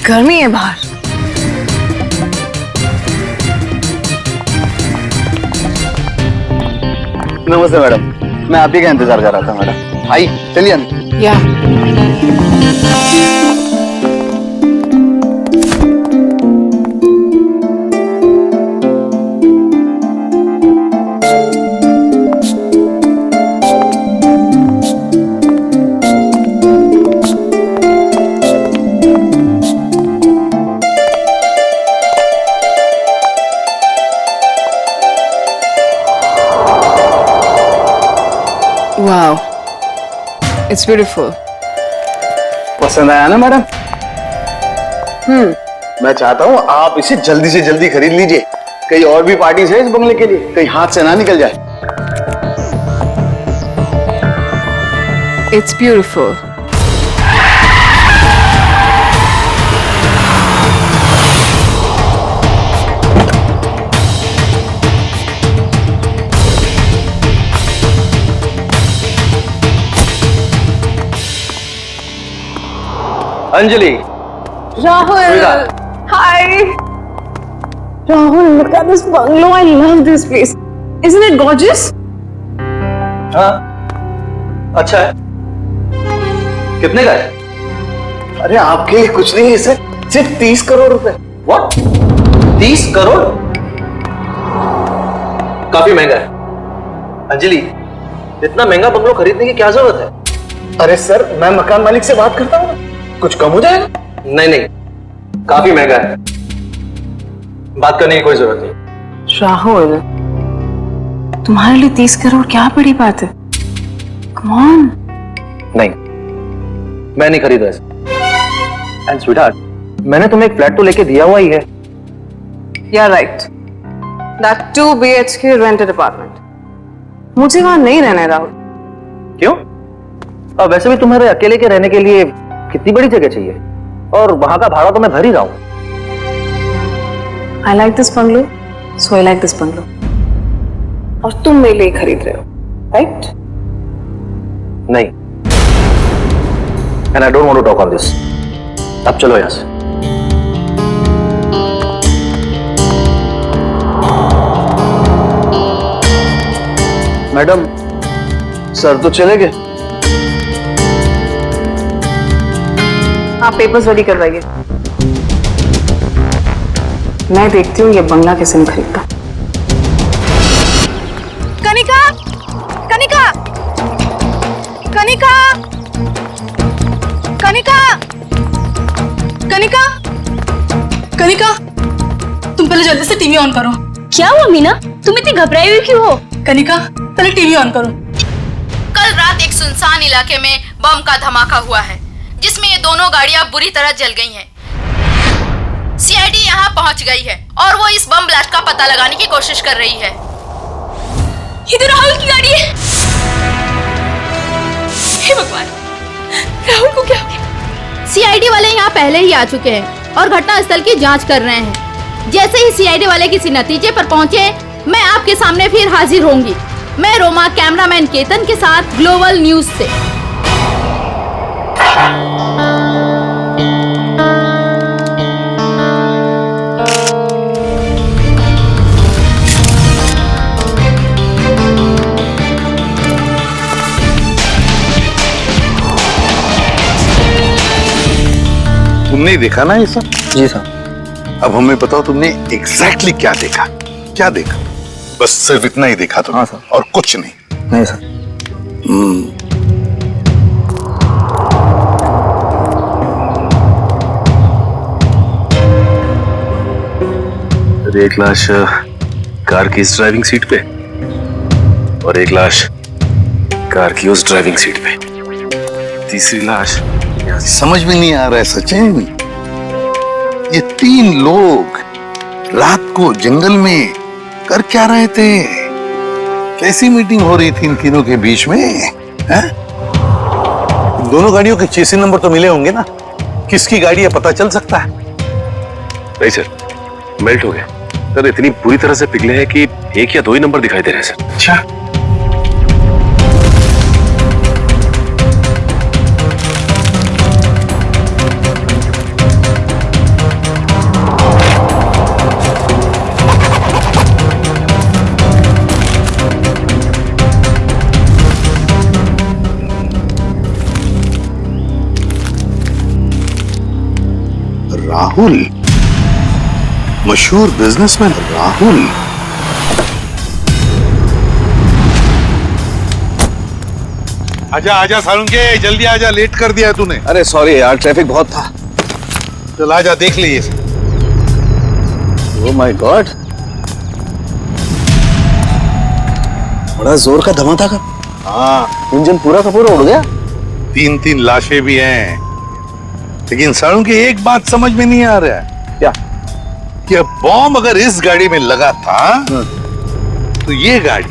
गर्मी है बाहर। नमस्ते मैडम, मैं आप ही का इंतजार कर रहा था मैडम। आई चलिए अंदर। या वाओ, इट्स ब्यूटीफुल। पसंद आया ना मैडम? मैं चाहता हूँ आप इसे जल्दी से जल्दी खरीद लीजिए। कई और भी पार्टीज है इस बंगले के लिए, कहीं हाथ से ना निकल जाए। It's beautiful. Anjali, Rahul, hi. Rahul, look at this bungalow. I love this place. Isn't it gorgeous? हाँ, अच्छा है। कितने का है? अरे आपके लिए कुछ नहीं है सर, सिर्फ 30 करोड़ रुपए। What? 30 करोड़? काफी महंगा है। अंजलि, इतना महंगा बंगलो खरीदने की क्या जरूरत है? अरे सर, मैं मकान मालिक से बात करता हूँ, कुछ कम हो जाएगा। नहीं नहीं, काफी महंगा है, बात करने की कोई जरूरत नहीं। राहुल, तुम्हारे लिए 30 करोड़ क्या बड़ी बात है? Come on. नहीं, मैं नहीं खरीदा इसे। एंड स्वीटहार्ट, मैंने तुम्हें एक फ्लैट तो लेके दिया हुआ ही है। You're right. That 2 BHK rented apartment. मुझे वहां नहीं रहना है राहुल। क्यों? अब वैसे भी तुम्हारे अकेले के रहने के लिए कितनी बड़ी जगह चाहिए, और वहां का भाड़ा तो मैं भर ही रहा हूं। I like this bungalow, so I like this bungalow. और तुम मेरे लिए खरीद रहे हो, right? नहीं, and I don't want to talk on this. अब चलो यहां से। मैडम, सर तो चले गए। आप पेपर्स रेडी करवाइए, मैं देखती हूँ ये बंगला कैसे नहीं खरीदता। कनिका, कनिका, कनिका, कनिका, कनिका, कनिका, तुम पहले जल्दी से टीवी ऑन करो। क्या हुआ मीना, तुम इतनी घबराई हुई क्यों हो? कनिका, पहले टीवी ऑन करो। कल रात एक सुनसान इलाके में बम का धमाका हुआ है, जिसमें ये दोनों गाड़ियां बुरी तरह जल गई हैं। सीआईडी यहां पहुंच गई है और वो इस बम ब्लास्ट का पता लगाने की कोशिश कर रही है। ये तो राहुल की गाड़ी है। हे भगवान, राहुल को क्या हो गया? सीआईडी वाले यहां पहले ही आ चुके हैं और घटनास्थल की जांच कर रहे हैं। जैसे ही सीआईडी वाले किसी नतीजे पर पहुंचे, मैं आपके सामने फिर हाजिर होंगी। मैं रोमा, कैमरामैन केतन के साथ ग्लोबल न्यूज से। तुमने देखा ना ये सब? जी सर। अब हमें बताओ तुमने एग्जैक्टली क्या देखा? क्या देखा? बस सिर्फ इतना ही देखा तुमने? हाँ सर। और कुछ नहीं? नहीं सर। एक लाश कार की इस ड्राइविंग सीट पे और एक लाश कार की उस ड्राइविंग सीट पे, तीसरी लाश समझ में नहीं आ रहा है सचिन, ये 3 लोग रात को जंगल में कर क्या रहे थे? कैसी मीटिंग हो रही थी इन तीनों के बीच में? हैं? दोनों गाड़ियों के चेसी नंबर तो मिले होंगे ना? किसकी गाड़ी है पता चल सकता है? नहीं सर, मेल्ट हो गए सर, इतनी बुरी तरह से पिघले हैं कि 1 या 2 ही नंबर दिखाई दे रहे हैं सर। अच्छा, राहुल, मशहूर बिजनेसमैन राहुल। आजा आजा सारुंगे, जल्दी आजा, लेट कर दिया तूने। अरे सॉरी यार, ट्रैफिक बहुत था। चल आजा, देख लिए। ओह माय गॉड, बड़ा जोर का धमाका था। हाँ, इंजन पूरा का पूरा उड़ गया। 3-3 लाशें भी हैं, लेकिन सारुंगे एक बात समझ में नहीं आ रहा है। क्या? कि बॉम्ब अगर इस गाड़ी में लगा था तो ये गाड़ी,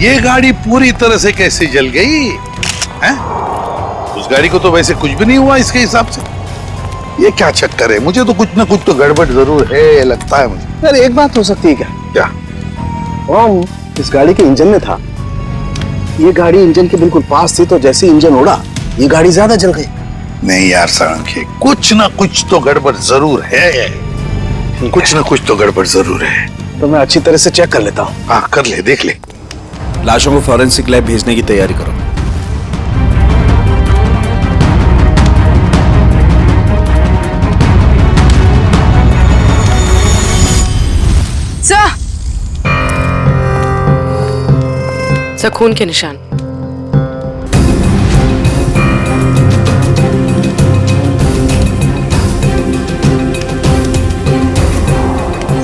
ये गाड़ी पूरी तरह से कैसे जल गई है? उस गाड़ी को तो वैसे कुछ भी नहीं हुआ इसके हिसाब से। ये क्या चक्कर है? मुझे तो कुछ ना कुछ तो गड़बड़ जरूर है, लगता है मुझे। यार एक बात हो सकती है क्या? क्या? बॉम्ब इस गाड़ी के इंजन में था। ये गाड़ी इंजन के बिल्कुल पास थी, तो जैसे इंजन उड़ा ये गाड़ी ज्यादा जल गई। नहीं यार सारंगे, कुछ ना कुछ तो गड़बड़ जरूर है। कुछ ना कुछ तो गड़बड़ जरूर है। तो मैं अच्छी तरह से चेक कर लेता हूँ। हाँ कर ले, देख ले। लाशों को फॉरेंसिक लैब भेजने की तैयारी करो। सर, खून के निशान।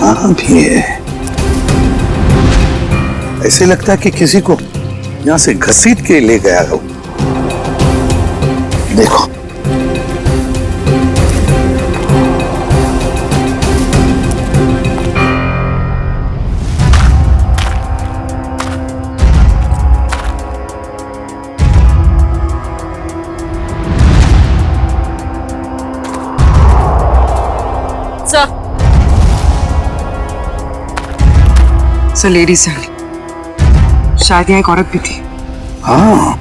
हाँ भी है। ऐसे लगता है कि किसी को यहां से घसीट के ले गया हो। देखो, सर लेडीज हैं, शायद यहाँ एक औरत भी थी। हाँ,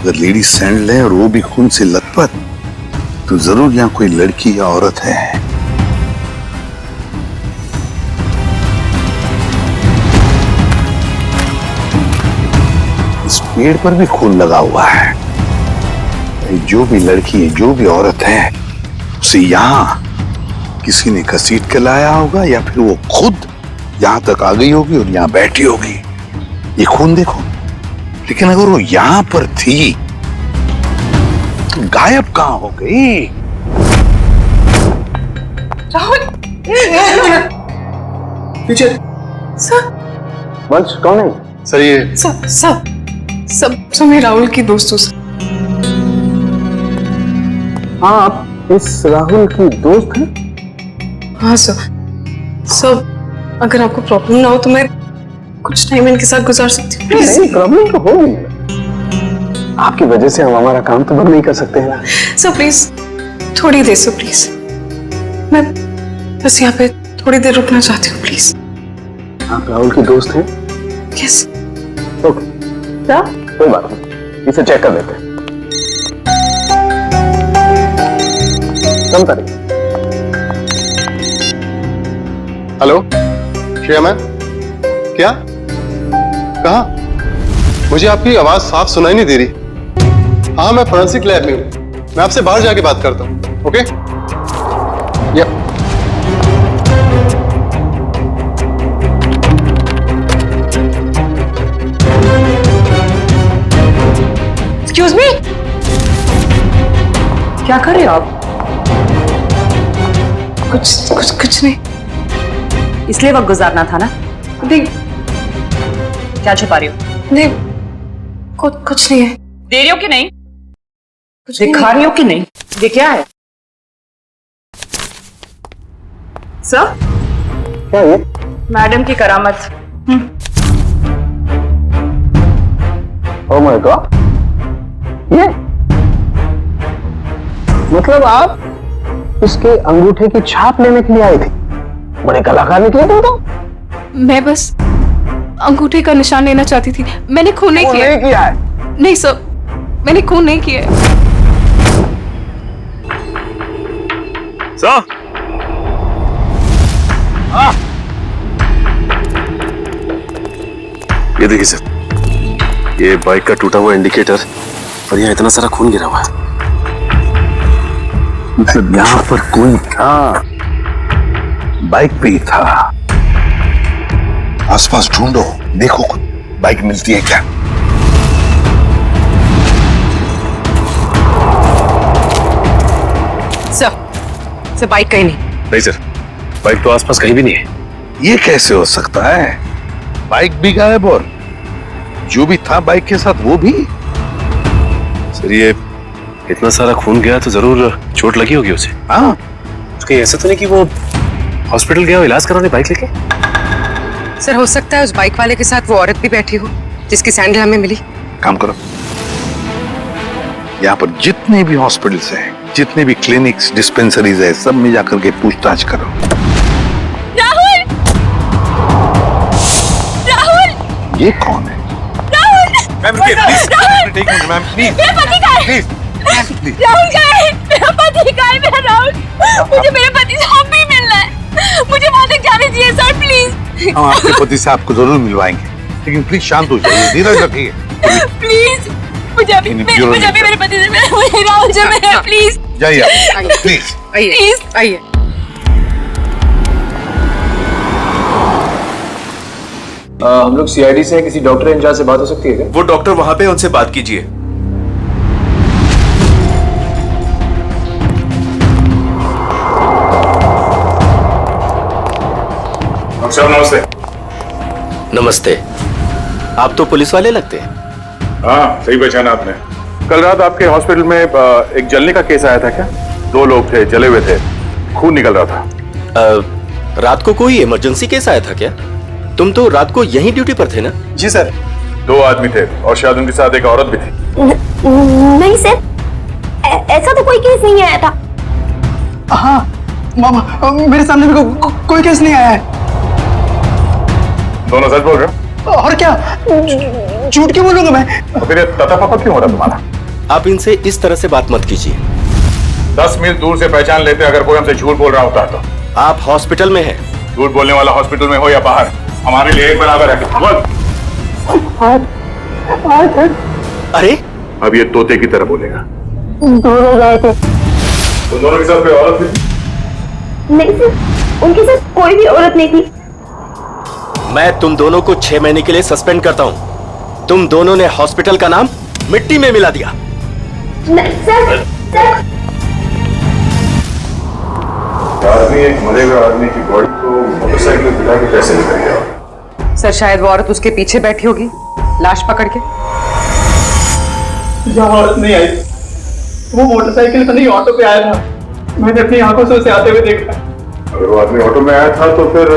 अगर लेडी सैंडल है और वो भी खून से लथपथ, तो जरूर यहाँ कोई लड़की या औरत है। इस पेड़ पर भी खून लगा हुआ है। जो भी लड़की है, जो भी औरत है, उसे यहाँ किसी ने घसीट के लाया होगा, या फिर वो खुद यहां तक आ गई होगी और यहां बैठी होगी। ये खून देखो, लेकिन अगर वो यहां पर थी तो गायब कहां हो गई? राहुल, पीछे। सर, वंश कौन है? सर ये सब मैं राहुल की दोस्त हूँ। हाँ, आप इस राहुल की दोस्त हैं? हाँ सर, अगर आपको प्रॉब्लम ना हो तो मैं कुछ टाइम इनके साथ गुजार सकती हूँ। नहीं, प्रॉब्लम तो होगी। आपकी वजह से हम हमारा काम तो बंद नहीं कर सकते हैं ना। सर प्लीज, थोड़ी देर सर, प्लीज। मैं बस यहाँ पे थोड़ी देर रुकना चाहती हूँ, प्लीज। आप राहुल की दोस्त हैं? यस। ओके, क्या? कोई बात नहीं, इसे चेक कर लेते हैं। कम तारीख। हेलो श्रेया मैम, क्या? कहाँ? मुझे आपकी आवाज साफ सुनाई नहीं दे रही। हाँ, मैं फोरेंसिक लैब में हूँ। मैं आपसे बाहर जाके बात करता हूँ। ओके? यप। एक्सक्यूज मी, क्या कर रहे हो आप? कुछ नहीं। इसलिए वक्त गुजारना था ना? नहीं, क्या छुपा रही हो? नहीं, कुछ नहीं है। दे रही हो कि नहीं? कुछ नहीं। दिखा रही हो कि नहीं? ये क्या है? सर, क्या ये? मैडम की करामत। ओह माय गॉड, ये मतलब आप इसके अंगूठे की छाप लेने के लिए आए थे? बड़े कलाकार निकले तुम तो। मैं बस अंगूठे का निशान लेना चाहती थी। मैंने खून नहीं किया। नहीं किया है? नहीं सर, मैंने खून नहीं किया है। सर, ये देखिए सर, ये बाइक का टूटा हुआ इंडिकेटर और यहाँ इतना सारा खून गिरा हुआ है। मतलब यहाँ पर कोई था, बाइक पे ही था। आसपास ढूंढो, देखो कुछ बाइक मिलती है क्या। सर बाइक कहीं नहीं सर, बाइक तो आसपास कहीं भी नहीं है। ये कैसे हो सकता है? बाइक भी गायब और जो भी था बाइक के साथ वो भी। सर ये इतना सारा खून गया तो जरूर चोट लगी होगी उसे। हाँ, उसके ऐसा तो नहीं कि वो हॉस्पिटल गया हो इलाज कराने बाइक लेके? सर हो सकता है उस बाइक वाले के साथ वो औरत भी बैठी हो जिसकी सैंडल हमें मिली। काम करो, यहाँ पर जितने भी हॉस्पिटल्स हैं, जितने भी क्लिनिक्स, डिस्पेंसरीज है, सब में जाकर के पूछताछ करो। राहुल! राहुल! ये कौन है? मैम रुकिए प्लीज। मैम प्लीज मेरा पति कहाँ है? प्लीज। राहुल कहाँ है? मेरा पति कहाँ है? मेरा राहुल, मुझे मेरे पति से अब भी मिलना है। मुझे वहां तक जाने दीजिए सर, प्लीज। हम आपके पति से आपको जरूर मिलवाएंगे, लेकिन प्लीज शांत हो जाइए, धीरज रखिए। प्लीज मुझे अभी मेरे पति से मिलना है। राहुल से मिलना, प्लीज। जाइए आप, प्लीज। आइए आइए। हम लोग सीआईडी से हैं, किसी डॉक्टर इंचार्ज से बात हो सकती है क्या? वो डॉक्टर वहां पे, उनसे बात कीजिए। सर नमस्ते। नमस्ते। आप तो पुलिस वाले लगते हैं। हाँ सही पहचाना आपने। कल रात आपके हॉस्पिटल में एक जलने का केस आया था क्या? 2 लोग थे, जले हुए थे, खून निकल रहा था। रात को कोई इमरजेंसी केस आया था क्या? तुम तो रात को यहीं ड्यूटी पर थे ना? जी सर। 2 आदमी थे और शायद उनके साथ एक औरत भी थी। नहीं सर, ऐसा तो कोई केस नहीं आया था। हाँ मामा, मेरे सामने भी कोई केस नहीं आया है। दोनों सच बोल रहे हो? और क्या, झूठ क्यों बोलूंगा मैं? तो फिर ये तथापा क्यों हो रहा तुम्हारा? आप इनसे इस तरह से बात मत कीजिए। 10 मील दूर से पहचान लेते अगर कोई हमसे झूठ बोल रहा होता है तो। आप हॉस्पिटल में हैं। झूठ बोलने वाला हॉस्पिटल में हो या बाहर, हमारे लिए एक बराबर है। बोल। अरे अब ये तोते की तरह बोलेगा। दोनों गए थे। तो दोनों के साथ कोई औरत थी? नहीं सर, उनके साथ कोई भी औरत नहीं थी। मैं तुम दोनों को 6 महीने के लिए सस्पेंड करता हूं। तुम दोनों ने हॉस्पिटल का नाम मिट्टी में मिला दिया। नहीं सर, आदमी एक मरे हुए आदमी की बॉडी को मोटरसाइकिल में बिठा के कैसे निकल गया? सर शायद वो औरत उसके पीछे बैठी होगी लाश पकड़ के। यहाँ औरत नहीं आई, वो मोटरसाइकिल पर नहीं ऑटो पे आया था। मैंने अपनी आंखों से उसे आते हुए देखा। अगर वो आदमी ऑटो में आया था तो फिर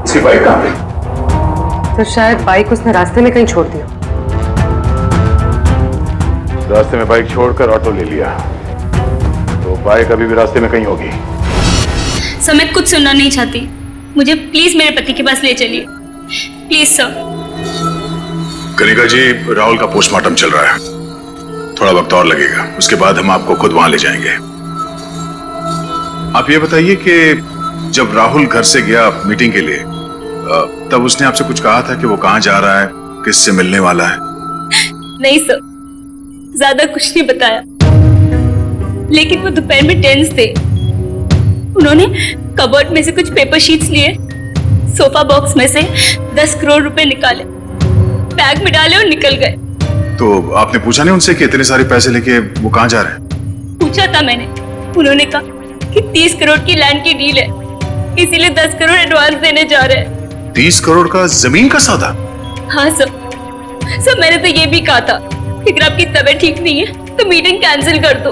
उसकी बाइक कहाँ गई? तो शायद बाइक उसने रास्ते में कहीं छोड़ दिया। रास्ते में बाइक छोड़कर ऑटो ले लिया, तो बाइक अभी भी रास्ते में कहीं होगी। सर मैं कुछ सुनना नहीं चाहती, मुझे प्लीज मेरे पति के पास ले चलिए, प्लीज सर। कनिका जी, राहुल का पोस्टमार्टम चल रहा है, थोड़ा वक्त और लगेगा, उसके बाद हम आपको खुद वहां ले जाएंगे। आप ये बताइए कि जब राहुल घर से गया मीटिंग के लिए, तब उसने आपसे कुछ कहा था कि वो कहाँ जा रहा है, किससे मिलने वाला है? नहीं सर, ज्यादा कुछ नहीं बताया, लेकिन वो दोपहर में टेंस थे। उन्होंने कबर्ड में से कुछ पेपर शीट्स लिए, सोफा बॉक्स में से 10 करोड़ रुपए निकाले, बैग में डाले और निकल गए। तो आपने पूछा नहीं उनसे कि इतने सारे पैसे लेके वो कहाँ जा रहे हैं? पूछा था मैंने, उन्होंने कहा कि 30 करोड़ की लैंड की डील है, इसीलिए 10 करोड़ एडवांस देने जा रहे हैं। 30 करोड़ का जमीन का सौदा? हाँ सर, मैंने तो ये भी कहा था कि अगर आपकी तबीयत ठीक नहीं है तो मीटिंग कैंसिल कर दो,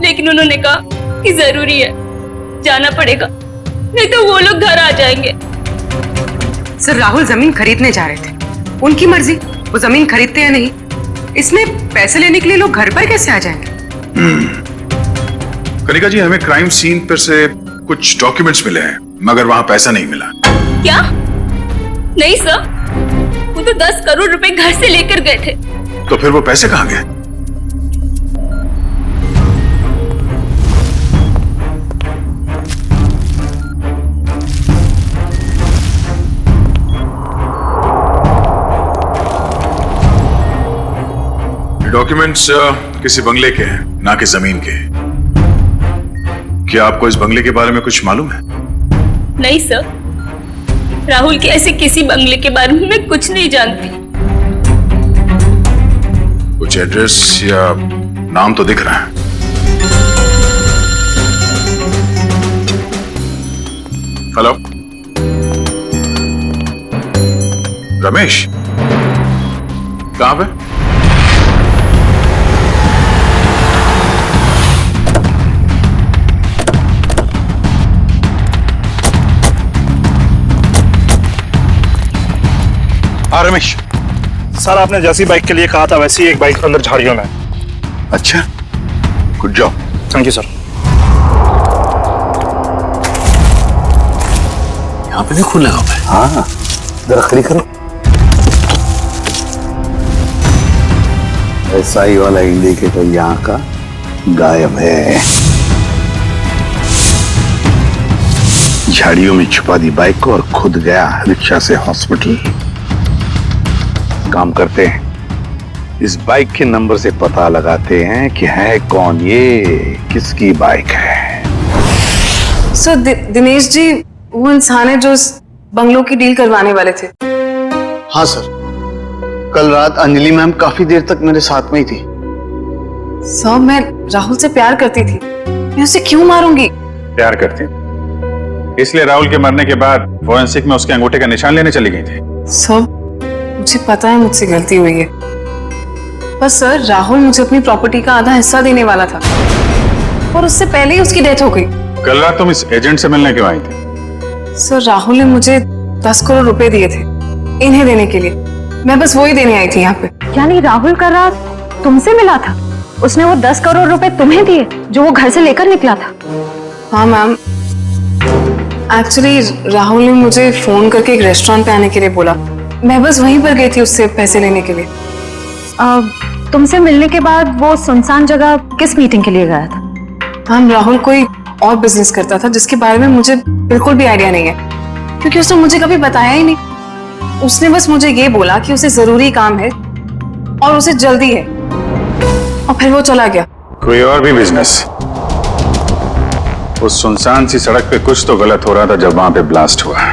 लेकिन उन्होंने कहा कि जरूरी है, जाना पड़ेगा, नहीं तो वो लोग घर आ जाएंगे। सर राहुल जमीन खरीदने जा रहे थे, उनकी मर्जी, वो जमीन खरीदते या नहीं, इसमें पैसे लेने के लिए लोग घर पर कैसे आ जाएंगे? कनिका जी, हमें क्राइम सीन पर से कुछ डॉक्यूमेंट्स मिले हैं, मगर वहां पैसा नहीं मिला। क्या? नहीं सर, वो तो 10 करोड़ रुपए घर से लेकर गए थे। तो फिर वो पैसे कहाँ गए? डॉक्यूमेंट्स किसी बंगले के हैं, ना कि जमीन के। क्या आपको इस बंगले के बारे में कुछ मालूम है? नहीं सर, राहुल के ऐसे किसी बंगले के बारे में मैं कुछ नहीं जानती। कुछ एड्रेस या नाम तो दिख रहा है। हेलो, रमेश, कहां पे? हाँ रमेश सर, आपने जैसी बाइक के लिए कहा था वैसी एक बाइक अंदर झाड़ियों में। अच्छा, good job. Thank you sir. यहाँ पे भी खुला हुआ है। हाँ, जरा खड़ी करो। एसआई वाला इंडिकेटर यहाँ का गायब है। झाड़ियों में छुपा दी बाइक को और खुद गया रिक्शा से हॉस्पिटल। काम करते हैं, इस बाइक के नंबर से पता लगाते हैं कि है कौन ये, किसकी बाइक है। सर दिनेश जी वो इंसान है जो इस बंगलों की डील करवाने वाले थे। हाँ सर, कल रात अंजलि मैम काफी देर तक मेरे साथ में ही थी। सर मैं राहुल से प्यार करती थी, मैं उसे क्यों मारूंगी? प्यार करती, इसलिए राहुल के मरने के बाद फोरेंसिक में उसके अंगूठे का निशान लेने चली गई थी। सब मुझे पता है मुझसे गलती हुई है, पर सर राहुल मुझे अपनी प्रॉपर्टी का आधा हिस्सा देने वाला था और उससे पहले ही उसकी डेथ हो गई। कल रात तुम इस एजेंट से मिलने क्यों आई थी? सर राहुल ने मुझे 10 करोड़ रुपए दिए थे इन्हें देने के लिए, मैं बस वही देने आई थी यहाँ पे। यानी राहुल का रात तुमसे मिला था? उसने वो 10 करोड़ रुपए तुम्हें दिए जो वो घर से लेकर निकला था? हाँ मैम, एक्चुअली राहुल ने मुझे फोन करके एक रेस्टोरेंट पे आने के लिए बोला, मैं बस वहीं पर गई थी उससे पैसे लेने के लिए। तुमसे मिलने के बाद वो सुनसान जगह किस मीटिंग के लिए गया था? मैम राहुल कोई और बिजनेस करता था जिसके बारे में मुझे बिल्कुल भी आइडिया नहीं है, क्योंकि उसने मुझे कभी बताया ही नहीं। उसने बस मुझे ये बोला कि उसे जरूरी काम है और उसे जल्दी है, और फिर वो चला गया। कोई और भी बिजनेस? उस सुनसान सी सड़क पे कुछ तो गलत हो रहा था जब वहां पे ब्लास्ट हुआ।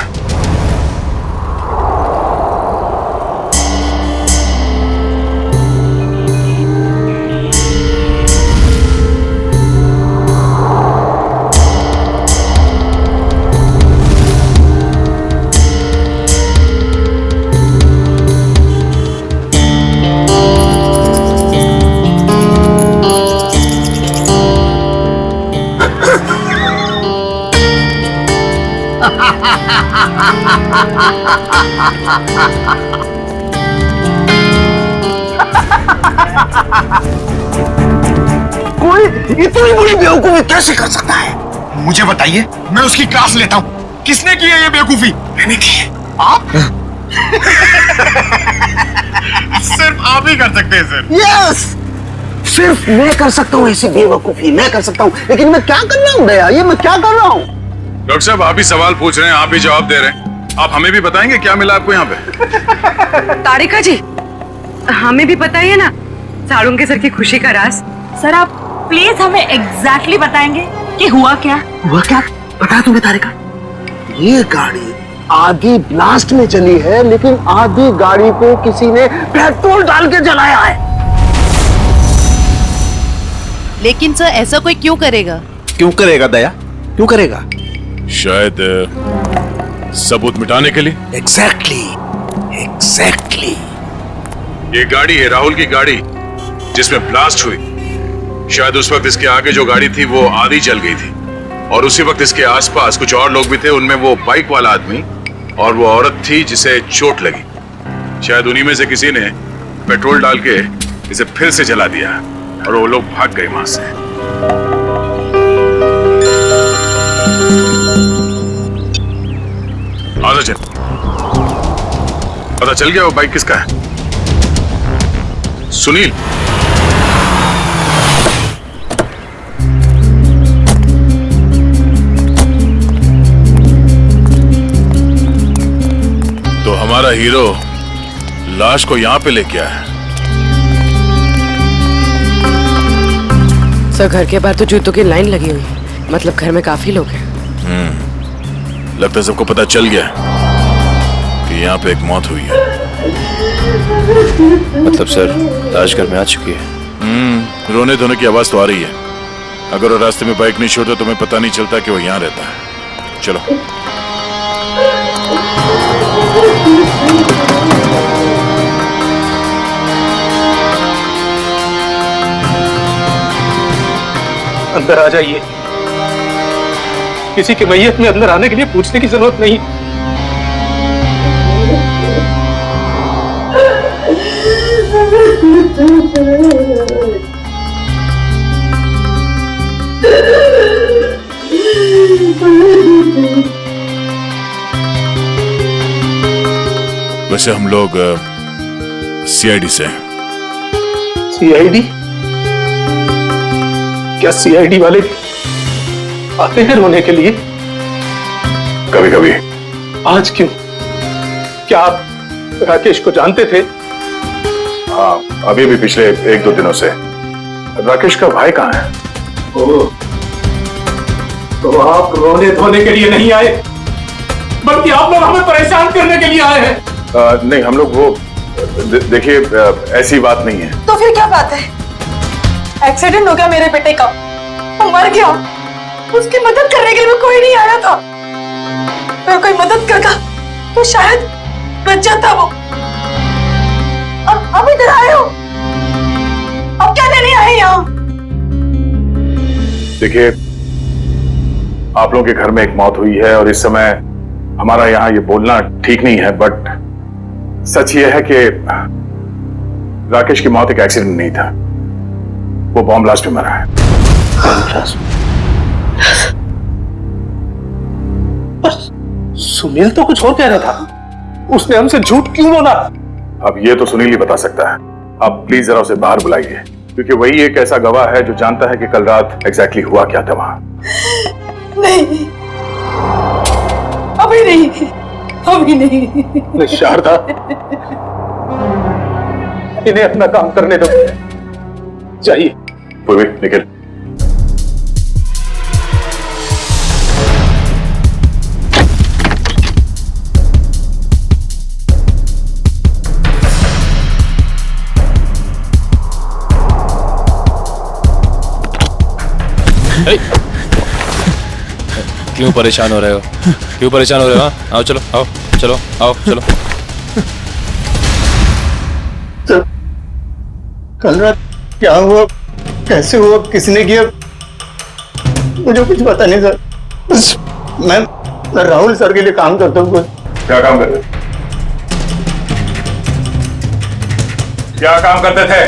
कोई इतनी बड़ी बेवकूफी कैसे कर सकता है? मुझे बताइए, मैं उसकी क्लास लेता हूँ। किसने की है ये बेवकूफी? मैंने की है। आप? सिर्फ आप ही कर सकते हैं सर। यस, सिर्फ मैं कर सकता हूँ ऐसी बेवकूफी, मैं कर सकता हूँ। लेकिन मैं क्या कर रहा हूँ दया, ये मैं क्या कर रहा हूँ? डॉक्टर साहब, आप ही सवाल पूछ रहे हैं, आप ही जवाब दे रहे हैं। आप हमें भी बताएंगे क्या मिला आपको यहाँ पे? तारिका जी, हमें भी बताइए ना सारुण के सर की खुशी का राज। सर आप प्लीज हमें एग्जैक्टली बताएंगे कि हुआ क्या? हुआ क्या पता है तुम्हें तारिका? ये गाड़ी आधी ब्लास्ट में चली है, लेकिन आधी गाड़ी को किसी ने पेट्रोल डाल के जलाया है। लेकिन सर ऐसा कोई क्यों करेगा? क्यों करेगा दया, क्यों करेगा? शायद सबूत मिटाने के लिए। एग्जैक्टली। ये गाड़ी है राहुल की गाड़ी जिसमें ब्लास्ट हुई। शायद उस वक्त इसके आगे जो गाड़ी थी वो आधी जल गई थी, और उसी वक्त इसके आसपास कुछ और लोग भी थे। उनमें वो बाइक वाला आदमी और वो औरत थी जिसे चोट लगी। शायद उन्हीं में से किसी ने पेट्रोल डाल के इसे फिर से जला दिया और वो लोग भाग गए वहां से। पता चल गया वो बाइक किसका है? सुनील। तो हमारा हीरो लाश को यहां पे लेके आया है। सर घर के बाहर तो जूतों की लाइन लगी हुई है, मतलब घर में काफी लोग हैं। लगता है सबको पता चल गया कि यहाँ पे एक मौत हुई है। मतलब सर लाश घर में आ चुकी है। रोने धोने की आवाज तो आ रही है। अगर वो रास्ते में बाइक नहीं छोड़ता तो हमें पता नहीं चलता कि वो यहाँ रहता है। चलो। अंदर आ जाइए। किसी के मैयत में अंदर आने के लिए पूछने की जरूरत नहीं। वैसे हम लोग सीआईडी से हैं। सीआईडी? क्या सीआईडी वाले आते हैं रोने के लिए? कभी कभी। आज क्यों? क्या आप राकेश को जानते थे? हाँ, अभी भी पिछले 1-2 दिनों से। राकेश का भाई कहाँ है? ओह, तो आप रोने धोने के लिए नहीं आए, बल्कि आप लोग हमें परेशान करने के लिए आए हैं। नहीं, हम लोग वो देखिए ऐसी बात नहीं है। तो फिर क्या बात है? एक्सीडेंट हो गया मेरे बेटे का, वो मर गया, उसकी मदद करने के लिए कोई नहीं आया था। अगर कोई मदद करता तो शायद बच जाता वो। अब इधर आए हो, अब क्या लेने आए यहाँ? देखिए, आप लोगों के घर में एक मौत हुई है और इस समय हमारा यहाँ ये बोलना ठीक नहीं है, बट सच ये है कि राकेश की मौत एक एक्सीडेंट नहीं था, वो बॉम्ब ब्लास्ट में मरा है। सुनील तो कुछ और कह रहा था, उसने हमसे झूठ क्यों बोला? अब ये तो सुनील ही बता सकता है। आप प्लीज जरा उसे बाहर बुलाइए, क्योंकि वही एक ऐसा गवाह है जो जानता है कि कल रात एग्जैक्टली हुआ क्या था वहां। नहीं, अभी नहीं, अभी नहीं। शारदा, इन्हें अपना काम करने दो, जाइए। पूर्वी, निकल। क्यों परेशान हो रहे हो? क्यों परेशान हो रहे हो? आओ चलो, आओ चलो, आओ चलो। तो कल रात क्या हुआ, कैसे हुआ, किसने किया, मुझे कुछ पता नहीं सर। बस मैं राहुल सर के लिए काम करता हूँ। क्या काम करते थे? क्या काम करते थे?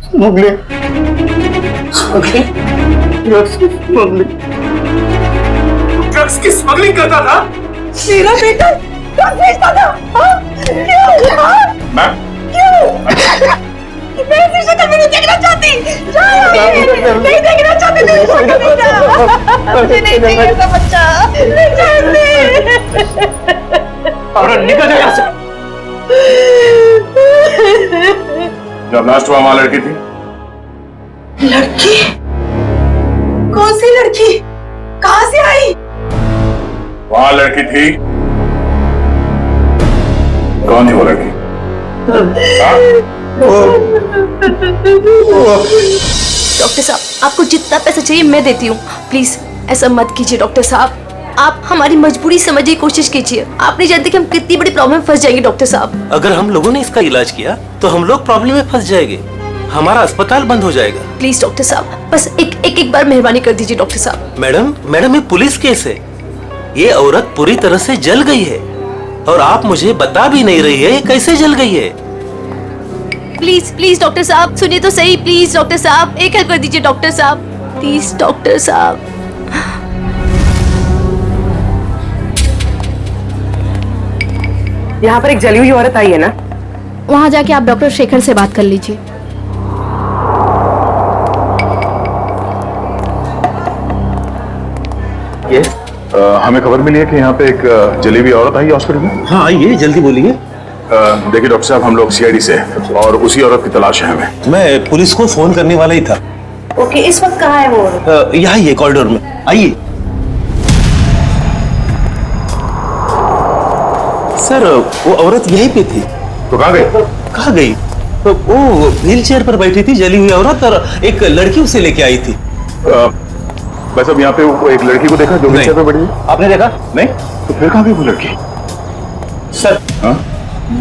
स्मगलिंग, ड्रग्स की स्मगलिंग। ड्रग्स की स्मगलिंग करता था? मेरा बेटा ड्रग्स बेचता था? क्यों? मैम, क्यों? मैं ऐसी शक्ल में नहीं देखना चाहती। नहीं देखना चाहती तेरी शक्ल बेटा। मुझे नहीं चाहिए ऐसा बच्चा, नहीं चाहती। और निकल जा यहाँ से। जब लास्ट हुआ वहां लड़की थी? लड़की? कौन सी लड़की? कहां से आई? वहां लड़की थी। कौन थी वो लड़की? डॉक्टर साहब, आपको जितना पैसा चाहिए मैं देती हूँ। प्लीज ऐसा मत कीजिए डॉक्टर साहब, आप हमारी मजबूरी समझने की कोशिश कीजिए। आप नहीं जानते कि हम कितनी बड़ी प्रॉब्लम में फंस जाएंगे डॉक्टर साहब। अगर हम लोगों ने इसका इलाज किया तो हम लोग प्रॉब्लम में फंस जाएंगे, हमारा अस्पताल बंद हो जाएगा। प्लीज डॉक्टर साहब, बस एक बार मेहरबानी कर दीजिए डॉक्टर साहब। मैडम ये पुलिस केस है, ये औरत पूरी तरह से जल गई है और आप मुझे बता भी नहीं रही है ये कैसे जल गई है। प्लीज डॉक्टर साहब सुनिए तो सही। प्लीज डॉक्टर साहब एक हेल्प कर दीजिए डॉक्टर साहब, प्लीज डॉक्टर साहब। यहाँ पर एक जली हुई औरत आई है ना? वहाँ जाके आप डॉक्टर शेखर से बात कर लीजिए। हमें खबर मिली है कि यहाँ पे एक जली हुई औरत आई हॉस्पिटल में। हाँ आइए, जल्दी बोलिए। देखिए डॉक्टर साहब, हम लोग सीआईडी से हैं और उसी औरत की तलाश है हमें। मैं पुलिस को फोन करने वाला ही था। ओके, इस वक्त कहाँ है वो? यहाँ ही है कॉरिडोर में, आइए। सर वो औरत यहीं पे थी। तो कहाँ गई? कहाँ गई? तो वो व्हील चेयर पर बैठी थी, जली हुई औरत, और एक लड़की उसे लेके आई थी। बस अब यहाँ पे वो एक लड़की को देखा जो व्हील चेयर पर बैठी थी? आपने देखा? नहीं। तो फिर कहाँ गई वो लड़की? सर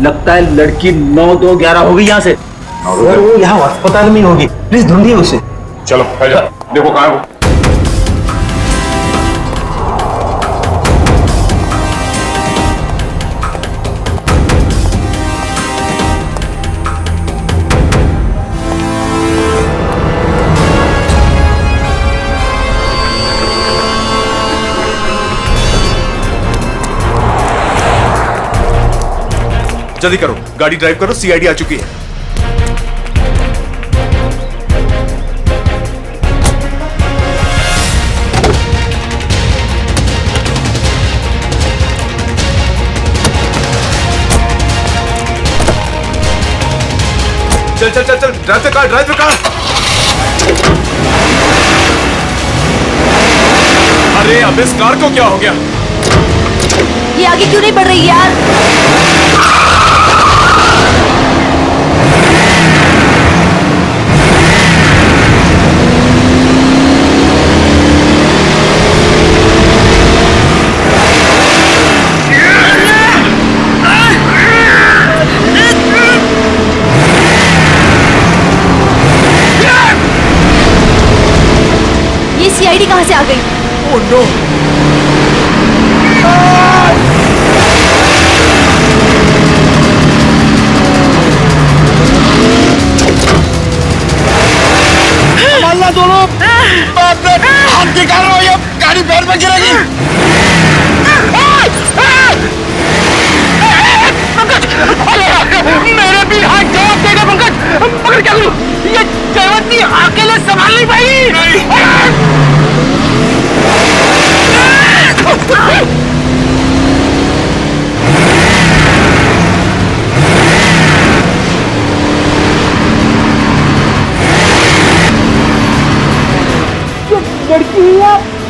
लगता है लड़की 9-2-11 होगी यहाँ से। सर वो यहाँ अस्पताल में होगी, प्लीज ढूंढिए उसे। चलो देखो कहाँ है वो। जल्दी करो, गाड़ी ड्राइव करो, सीआईडी आ चुकी है। चल चल चल चल, drive the car, drive the car. अरे अब इस कार को क्या हो गया? ये आगे क्यों नहीं बढ़ रही यार? ये सीआईडी कहाँ से आ गई? Oh no! संभालना दोनों, बाप रे, हाथ निकालो, ये गाड़ी पैर में गिरेगी। मेरे भी हाथ जवाब देगा पंकज, मगर क्या करूं? ये जयवंती अकेले संभाल नहीं पाई।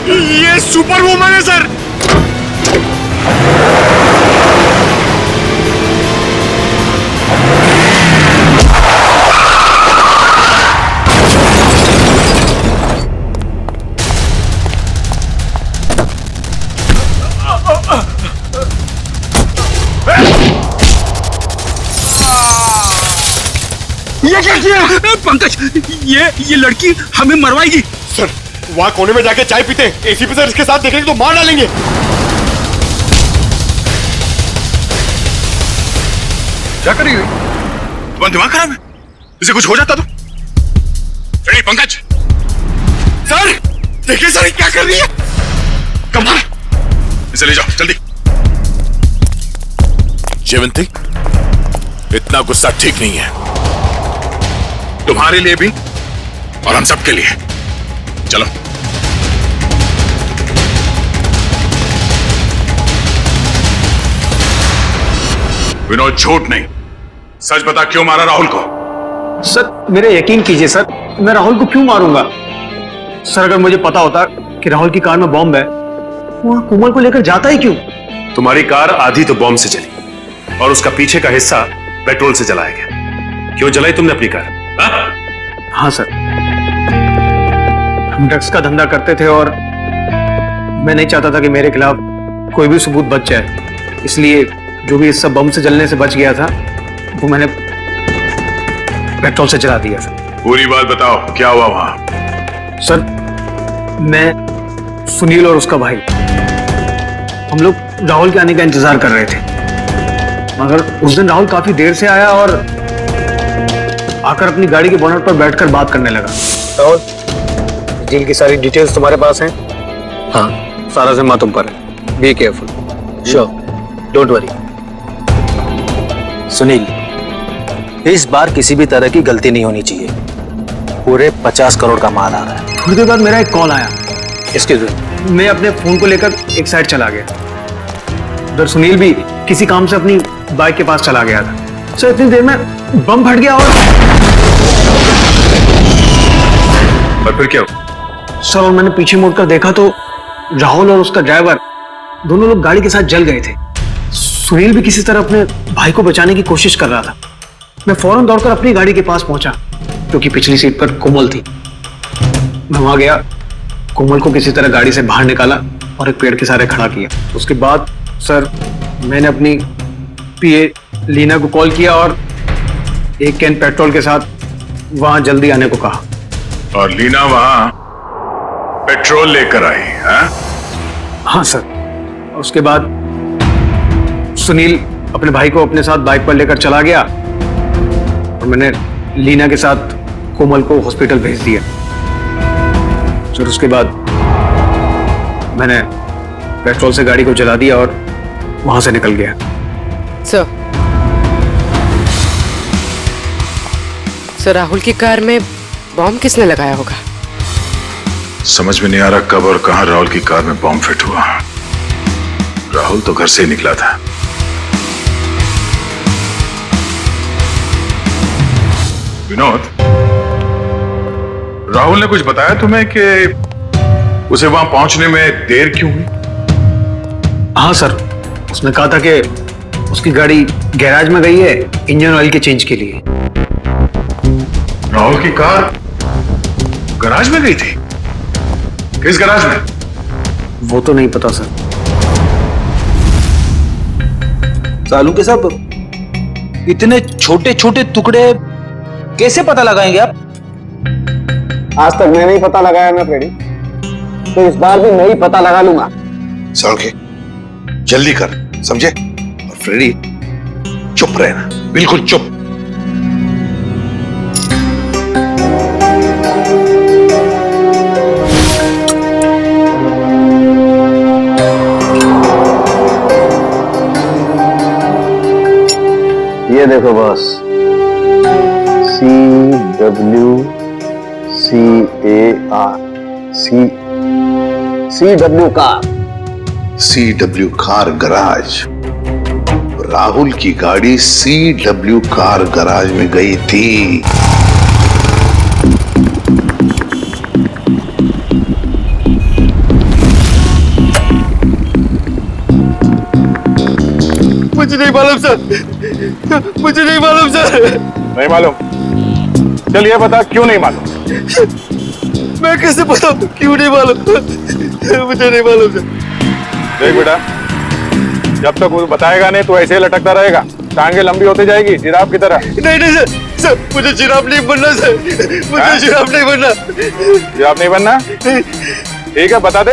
ये सुपर वुमन है सर। ये क्या किया पंकज? ये लड़की हमें मरवाएगी सर। वहां कोने में जाके चाय पीते, एसीपी सर इसके साथ देखेंगे तो मार डालेंगे। क्या करी हुई? तुम्हारा दिमाग खराब है? इसे कुछ हो जाता तो? रेडी पंकज? सर देखिए सर, क्या कर रही है? कमाल, इसे ले जाओ जल्दी। जयवंती, इतना गुस्सा ठीक नहीं है, तुम्हारे लिए भी और हम सबके लिए। चलो। विनोद, झूठ नहीं, सच बता, क्यों मारा राहुल को? सर मेरे यकीन कीजिए सर, मैं राहुल को क्यों मारूंगा? सर अगर मुझे पता होता कि राहुल की कार में बॉम्ब है, वहां कोमल को लेकर जाता ही क्यों? तुम्हारी कार आधी तो बॉम्ब से जली और उसका पीछे का हिस्सा पेट्रोल से जलाया गया। क्यों जलाई तुमने अपनी कार? हाँ सर, हम ड्रग्स का धंधा करते थे और मैं नहीं चाहता था कि मेरे खिलाफ कोई भी सबूत बच जाए, इसलिए जो भी इस सब बम से जलने से बच गया था वो मैंने पेट्रोल से जला दिया सर। पूरी बात बताओ, क्या हुआ वहां? सर मैं, सुनील और उसका भाई, हम लोग राहुल के आने का इंतजार कर रहे थे, मगर उस दिन राहुल काफी देर से आया और आकर अपनी गाड़ी के बोनट पर बैठकर बात करने लगा। राहुल, डील की सारी डिटेल्स तुम्हारे पास हैं? हाँ, सारा जिम्मा तुम पर है। Be careful. Sure, don't worry. Sunil, इस बार किसी भी तरह की गलती नहीं होनी चाहिए। पूरे 50 करोड़ का माल आ रहा है। थोड़ी देर बाद मेरा एक कॉल आया। एक्सक्यूज मी, मैं अपने फोन को लेकर एक साइड चला गया। उधर सुनील भी किसी काम से अपनी बाइक के पास चला गया था। सर इतनी देर में बम फट गया और और फिर क्या हुआ? सर और मैंने पीछे मुड़कर देखा तो राहुल और उसका ड्राइवर दोनों लोग गाड़ी के साथ जल गए थे। सुनील भी किसी तरह अपने भाई को बचाने की कोशिश कर रहा था। मैं फौरन दौड़कर अपनी गाड़ी के पास पहुंचा क्योंकि पिछली सीट पर कोमल थी। मैं वहां गया, कोमल को किसी तरह गाड़ी से बाहर निकाला और एक पेड़ के सहारे खड़ा किया। उसके बाद सर मैंने अपनी पीए लीना को कॉल किया और एक कैन पेट्रोल के साथ वहां जल्दी आने को कहा। और लीना वहां पेट्रोल लेकर आई? हाँ सर। उसके बाद सुनील अपने भाई को अपने साथ बाइक पर लेकर चला गया और मैंने लीना के साथ कोमल को हॉस्पिटल भेज दिया। फिर उसके बाद मैंने पेट्रोल से गाड़ी को जला दिया और वहां से निकल गया। सर राहुल की कार में बॉम्ब किसने लगाया होगा? समझ में नहीं आ रहा कब और कहां राहुल की कार में बॉम्ब फिट हुआ। राहुल तो घर से ही निकला था। विनोद, राहुल ने कुछ बताया तुम्हें कि उसे वहां पहुंचने में देर क्यों हुई? हाँ सर, उसने कहा था कि उसकी गाड़ी गैराज में गई है इंजन ऑयल के चेंज के लिए। राहुल की कार गैराज में गई थी? किस गैराज में? वो तो नहीं पता सर। सालू के साहब, इतने छोटे छोटे टुकड़े कैसे पता लगाएंगे आप? आज तक मैंने ही पता लगाया ना फ्रेडी, तो इस बार भी मैं ही पता लगा लूंगा। सड़के जल्दी कर, समझे? और फ्रेडी चुप रहना, बिल्कुल चुप। ये देखो boss, CWCAR car. CW car garage. Rahul की गाड़ी CW कार गराज में गई थी। मुझे नहीं मालूम सर, मुझे नहीं मालूम सर। नहीं मालूम? चलिए बता, क्यों नहीं मालूम? मैं कैसे बताऊं क्यों नहीं मालूम? मुझे नहीं मालूम सर। देख बेटा, जब तक वो बताएगा नहीं तो ऐसे ही लटकता रहेगा, टांगे लंबी होती जाएगी जिराफ की तरह। नहीं नहीं सर, सर मुझे जिराफ नहीं बनना सर, मुझे जिराफ नहीं बनना। जिराफ नहीं बनना? ठीक है, बता दे,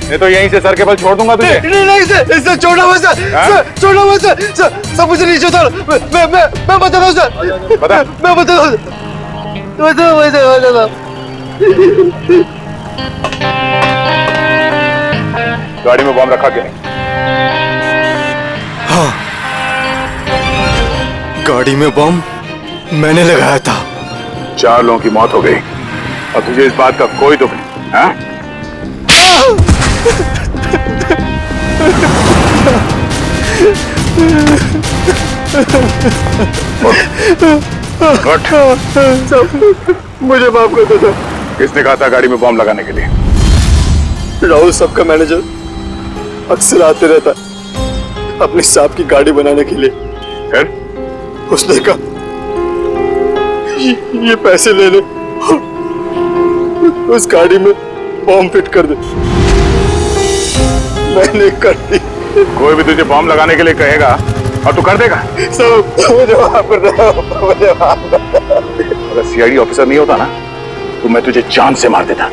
नहीं तो यहीं से सर के बल छोड़ दूंगा तुझे। नहीं नहीं सर, सर छोड़ना मत सर, सर छोड़ना मत सर, सर मुझे नीचे उतारो। मैं बता रहा हूँ सर, बता। मैं बता रहा हूँ, बता। गाड़ी में बॉम्ब रखा कि नहीं? हाँ, गाड़ी में बॉम्ब मैंने लगाया था। 4 लोगों की मौत हो गई और तुझे इस बात का कोई दुख नहीं, हाँ? मुझे माफ कर दो सर। किसने कहा था गाड़ी में बॉम्ब लगाने के लिए? राहुल साहब का मैनेजर अक्सर आते रहता अपनी साहब की गाड़ी बनाने के लिए। फिर उसने कहा ये पैसे ले ले, उस गाड़ी में बॉम्ब फिट कर दे। मैंने कर दी। कोई भी तुझे बॉम्ब लगाने के लिए कहेगा और तू कर देगा? सब मुझे माफ कर दो, मुझे माफ कर दो। अगर सीआईडी ऑफिसर नहीं होता ना तो मैं तुझे जान से मार देता।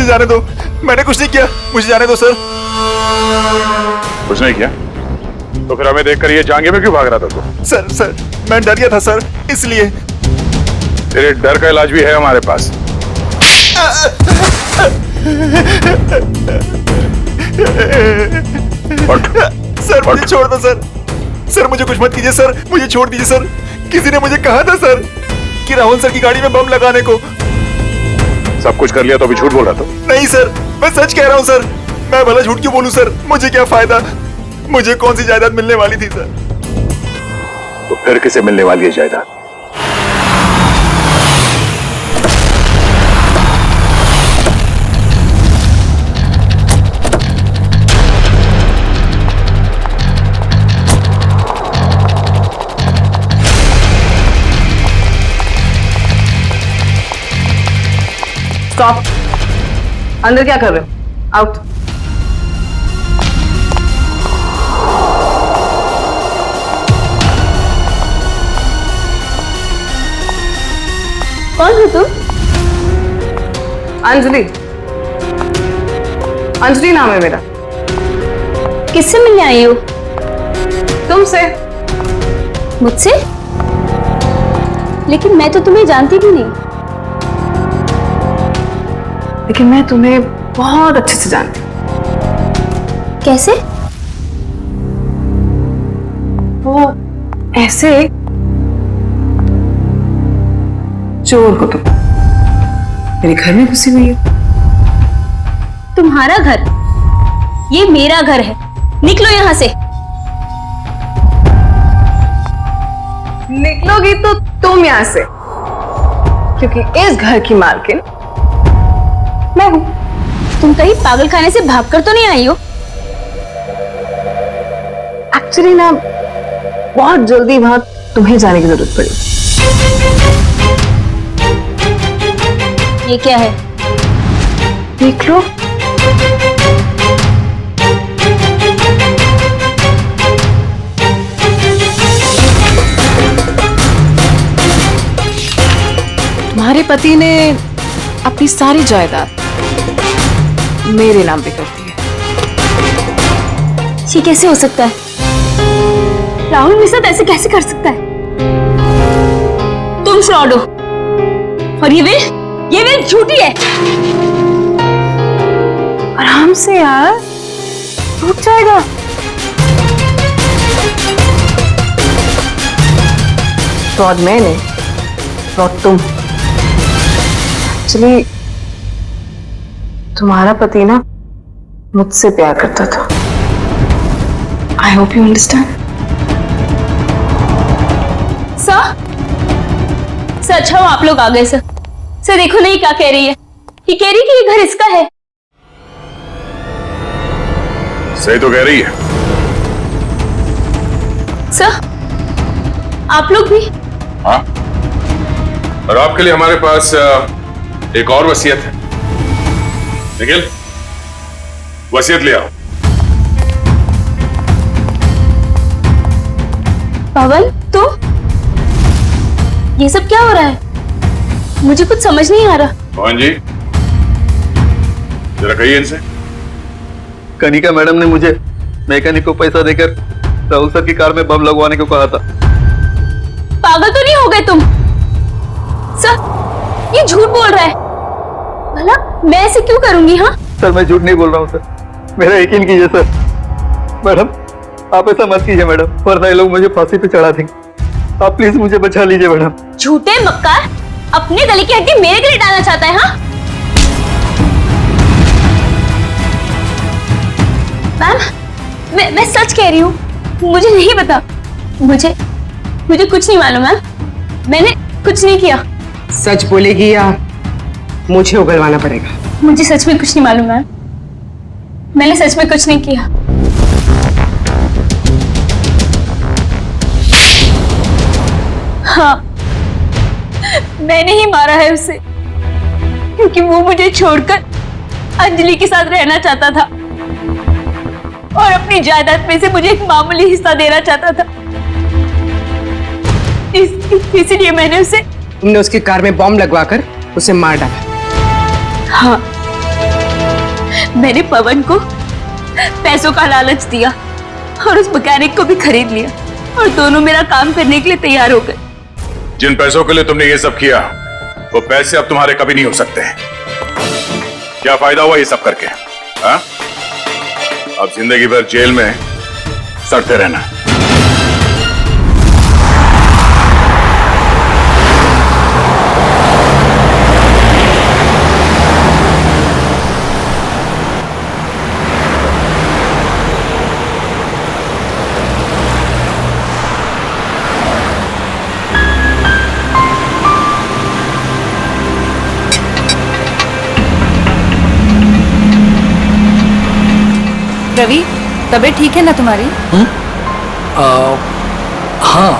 जाने दो, मैंने कुछ नहीं किया, मुझे जाने दो सर। कुछ नहीं किया? तो फिर हमें देखकर ये जांघे में क्यों भाग रहा था तू? सर मैं डर गया था सर, इसलिए। तेरे डर का इलाज भी है हमारे पास। सर मुझे छोड़ दो सर। सर मुझे कुछ मत कीजिए सर, मुझे छोड़ दीजिए सर। किसी ने मुझे कहा था सर कि राहुल सर की गाड़ी में बम लगाने को। सब कुछ कर लिया तो अभी झूठ बोल रहा था? नहीं सर, मैं सच कह रहा हूँ सर। मैं भला झूठ क्यों बोलूं सर, मुझे क्या फायदा। मुझे कौन सी जायदाद मिलने वाली थी सर। तो फिर किसे मिलने वाली है जायदाद? स्टॉप। अंदर क्या कर रहे हो? आउट। कौन हो तुम? अंजलि। अंजलि नाम है मेरा। किससे मिलने आई हो? तुमसे। मुझसे? लेकिन मैं तो तुम्हें जानती भी नहीं। लेकिन मैं तुम्हें बहुत अच्छे से जानती हूँ। कैसे? वो ऐसे चोर को तुम मेरे घर में घुसी हुई है। तुम्हारा घर? ये मेरा घर है, निकलो यहां से। निकलोगी तो तुम यहां से, क्योंकि इस घर की मालकिन मैं हूं। तुम कहीं पागल खाने से भागकर तो नहीं आई हो? एक्चुअली ना बहुत जल्दी वहां तुम्हें जाने की जरूरत पड़ी। ये क्या है? देख लो। तुम्हारे पति ने अपनी सारी जायदाद मेरे नाम पे कर दी है। ये कैसे हो सकता है? राहुल मेरे साथ ऐसे कैसे कर सकता है? तुम फ्रॉड हो और ये विल झूठी है। आराम से यार, टूट जाएगा। फ्रॉड मैं नहीं, फ्रॉड तुम। एक्चुअली तुम्हारा पति ना मुझसे प्यार करता था। I hope you understand. Sir अच्छा हो आप लोग आ गए सर। सर देखो नहीं क्या कह रही है। ये कह रही कि ये घर इसका है। सही तो कह रही है। सर आप लोग भी? हाँ, और आपके लिए हमारे पास एक और वसीयत है। निखिल, वसीयत ले आओ। पवन तो ये सब क्या हो रहा है? मुझे कुछ समझ नहीं आ रहा। पवन जी, जरा कहिए इनसे। कनिका मैडम ने मुझे मैकेनिक को पैसा देकर राहुल सर की कार में बम लगवाने को कहा था। पागल तो नहीं हो गए तुम? सर ये झूठ बोल रहा है। भला मैं ऐसे क्यों करूंगी? हाँ सर मैं झूठ नहीं बोल रहा हूँ सर, मेरा यकीन कीजिए सर। मैडम आप ऐसा मत कीजिए मैडम, वरना ये लोग मुझे फांसी पे चढ़ा देंगे। आप प्लीज मुझे बचा लीजिए मैडम। झूठे मक्कार, अपने गले की हड्डी मेरे गले डालना चाहता है? हाँ मैम मैं सच कह रही हूँ, मुझे नहीं पता। मुझे कुछ नहीं मालूम मैम, मैंने कुछ नहीं किया। सच बोलेगी या मुझे उगलवाना पड़ेगा? मुझे सच में कुछ नहीं मालूम मैम, मैंने सच में कुछ नहीं किया। हाँ मैंने ही मारा है उसे, क्योंकि वो मुझे छोड़कर अंजलि के साथ रहना चाहता था और अपनी जायदाद में से मुझे एक मामूली हिस्सा देना चाहता था। इसलिए मैंने उसे। तुमने उसकी कार में बॉम्ब लगवाकर उसे मार डाला? हाँ, मैंने पवन को पैसों का लालच दिया और उस मैकेनिक को भी खरीद लिया और दोनों मेरा काम करने के लिए तैयार हो गए। जिन पैसों के लिए तुमने ये सब किया वो पैसे अब तुम्हारे कभी नहीं हो सकते। क्या फायदा हुआ ये सब करके? हाँ? अब जिंदगी भर जेल में सड़ते रहना। रवि, तबीयत ठीक है ना तुम्हारी? हाँ,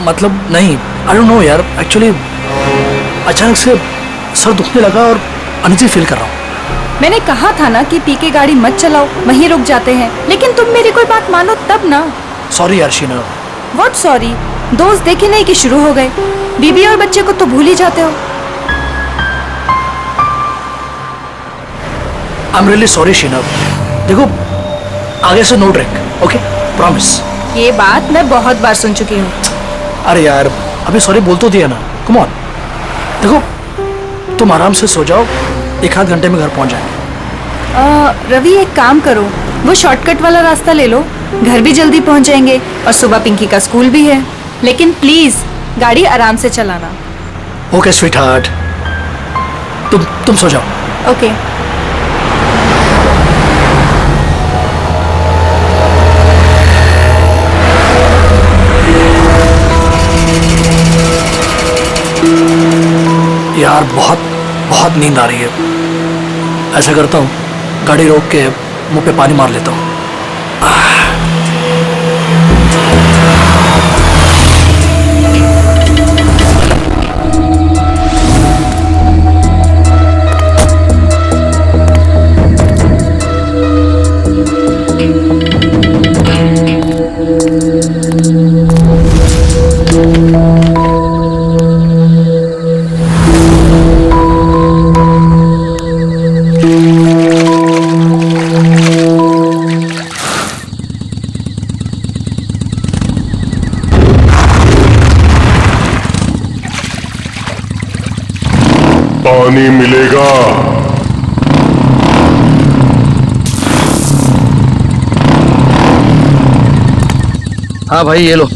मतलब नहीं, आई डोंट नो यार, एक्चुअली अचानक से सर दुखने लगा और अनइजी फील कर रहा हूँ। मैंने कहा था ना कि पी के गाड़ी मत चलाओ, वहीं रुक जाते हैं, लेकिन तुम मेरी कोई बात मानो तब ना। सॉरी यार शीना। What sorry? दोस्त देखे नहीं कि शुरू हो गए, बीबी और बच्चे को तो भूल ही जाते हो। I am really sorry Sheena. देखो आगे से नो ड्रिंक, ओके? प्रॉमिस। ये बात मैं बहुत बार सुन चुकी हूँ। अरे यार अभी सॉरी बोल तो दिया ना, कम ऑन। देखो तुम आराम से सो जाओ, 1-8 घंटे में घर पहुंच जाएंगे। रवि एक काम करो, वो शॉर्टकट वाला रास्ता ले लो, घर भी जल्दी पहुंच जाएंगे और सुबह पिंकी का स्कूल भी है। लेकिन प्लीज गाड़ी आराम से चलाना। ओके स्वीट हार्ट, तुम सो जाओ। ओके। यार बहुत नींद आ रही है। ऐसा करता हूँ, गाड़ी रोक के मुंह पे पानी मार लेता हूँ। पानी मिलेगा। हाँ भाई ये लो।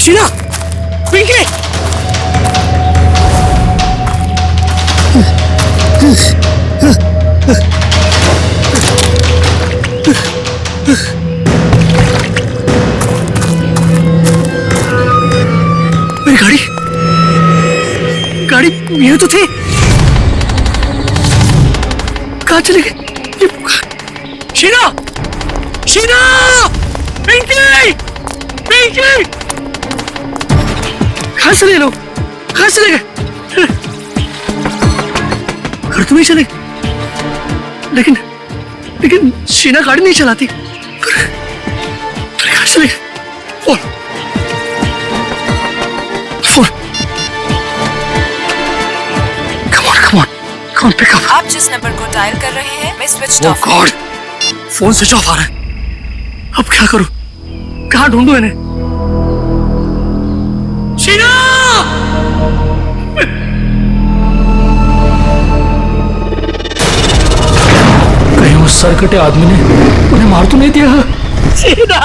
शीना, पिंकी, गाड़ी ये तो थी, कहाँ चले गए? शीना, शीना, पिंकी, पिंकी, कहाँ चले लोग? कहाँ चले गए? घर तो नहीं चले, लेकिन लेकिन शीना गाड़ी नहीं चलाती। फिर कहाँ चले गए? फोन, फोन, कौन पिकअप? आप जिस नंबर को डायल कर रहे हैं मैं switch off. God, phone switch off आ रहा है। अब क्या करूं? कहाँ ढूंढूं इन्हें? शीना! कहीं उस सरकटे आदमी ने उन्हें मार तो नहीं दिया? शीना!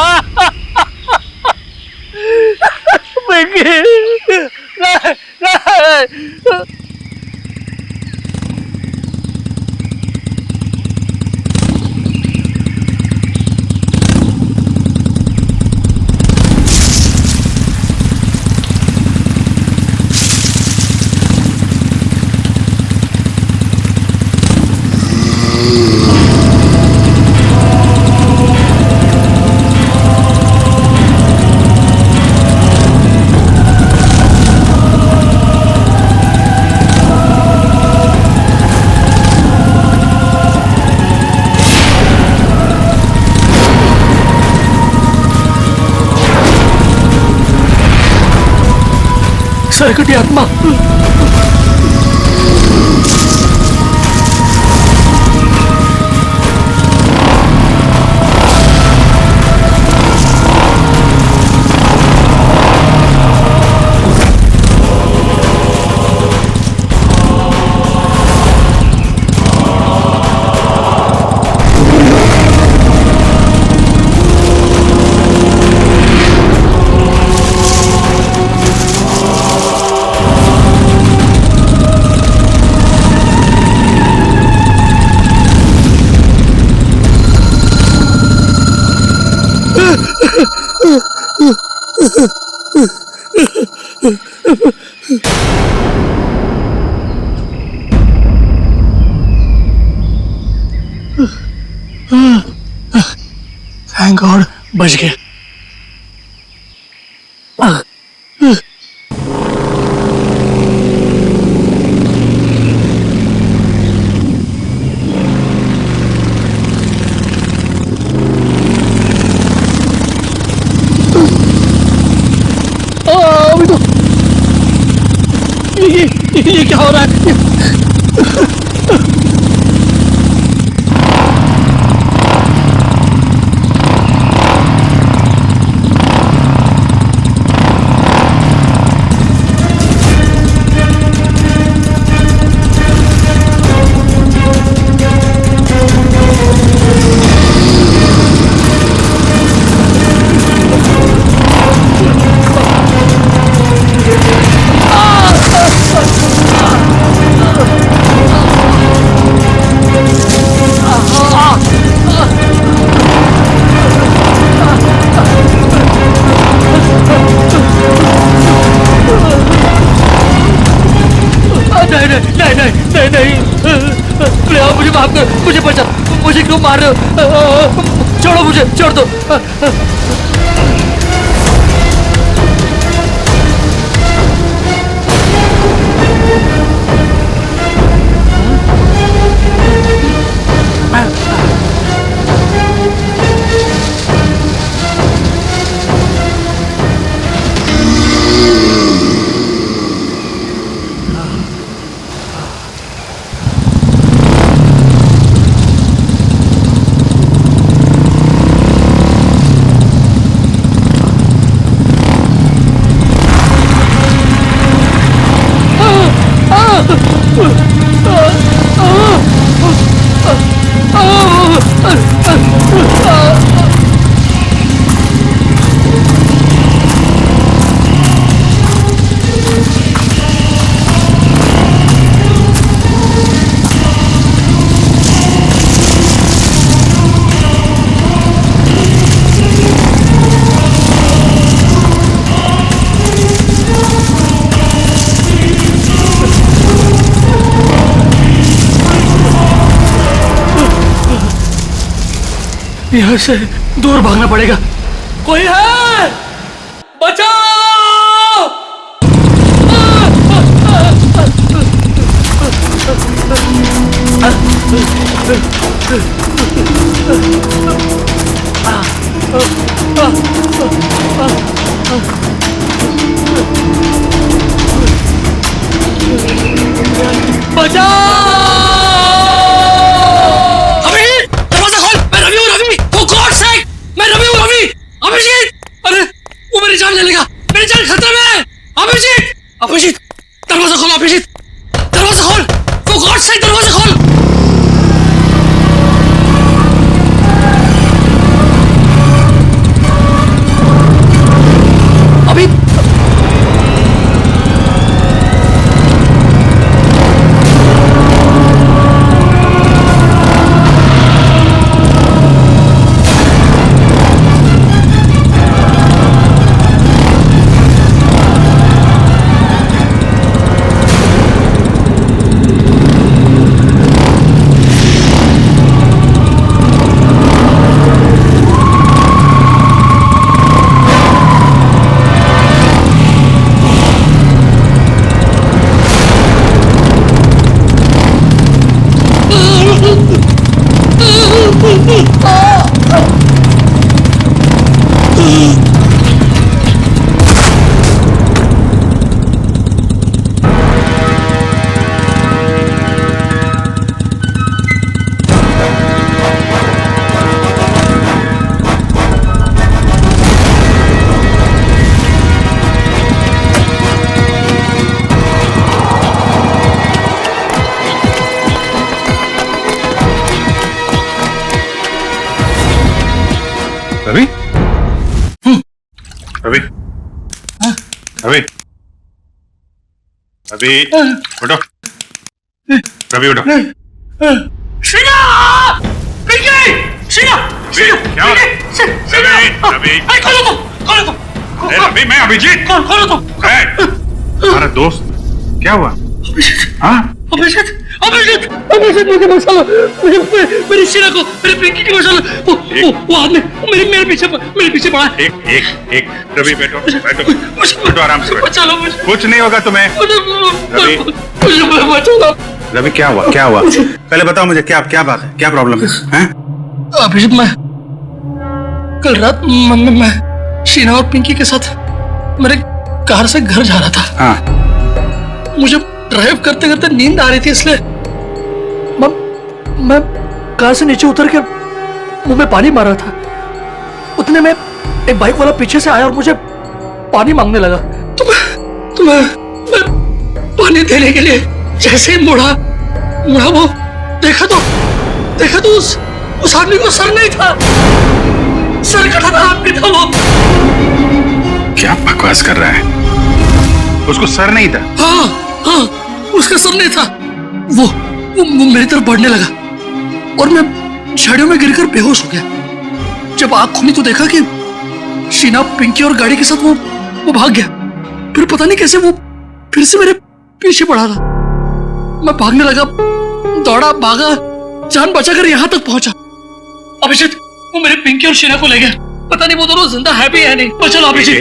सरकटी आत्मा, थैंक गॉड बच गया। अभी तो ये क्या हो रहा है? नहीं, मुझे माफ कर, मुझे बचा, मुझे क्यों मार रहे हो? छोड़ो मुझे, छोड़ दो। यहाँ से दूर भागना पड़ेगा। कोई है? बचाओ! अभिजीत, दरवाजा खोल। अभिजीत, दरवाजा खोल। For God's sake, दरवाजा खोल। अभी रवि, रवि, रवि, रवि, उठो, रवि उठो। शीना! पिंकी! शीना! क्या हो रहा है? रवि, खोलो तो! रवि, मैं अभिजीत। खोलो तो! हमारा दोस्त, क्या हुआ? हाँ? अभिजीत, मुझे बचा लो। मुझे मेरी शीना को, मेरी पिंकी को बचा लो। वो आदमी मेरे पीछे पड़ा। एक, रवि बैठो, आराम से बैठो। बचा लो मुझे। कुछ नहीं होगा तुम्हें। रवि, बचा लो। रवि, क्या हुआ? पहले बताओ मुझे, क्या बात है? क्या प्रॉब्लम है? अभिजीत, मैं कल रात मैं शीना और पिंकी के साथ मेरे कार से घर जा रहा था। हाँ। मुझे ड्राइव करते करते नींद आ रही थी, इसलिए मैं कार से नीचे उतर के मुंह में पानी मार रहा था। उतने में एक बाइक वाला पीछे से आया और मुझे पानी मांगने लगा। तो मैं पानी देने के लिए जैसे ही मुड़ा वो देखा तो उस आदमी को सर नहीं था, सर कटा आदमी था वो। क्या बकवास कर रहा है? उसको सर नहीं था? हाँ, उसका सर नहीं था। वो मेरी तरफ बढ़ने लगा और मैं झाड़ियों में गिरकर बेहोश हो गया। जब आंख खुली तो देखा कि शीना, पिंकी और गाड़ी के साथ वो भाग गया। फिर पता नहीं कैसे वो फिर से मेरे पीछे पड़ा था। मैं भागने लगा, दौड़ा, भागा, जान बचाकर यहाँ तक पहुंचा। अभिजीत, वो मेरे पिंकी और शीना को ले गया। पता नहीं वो दोनों जिंदा है भी या नहीं। चलो अभिजीत।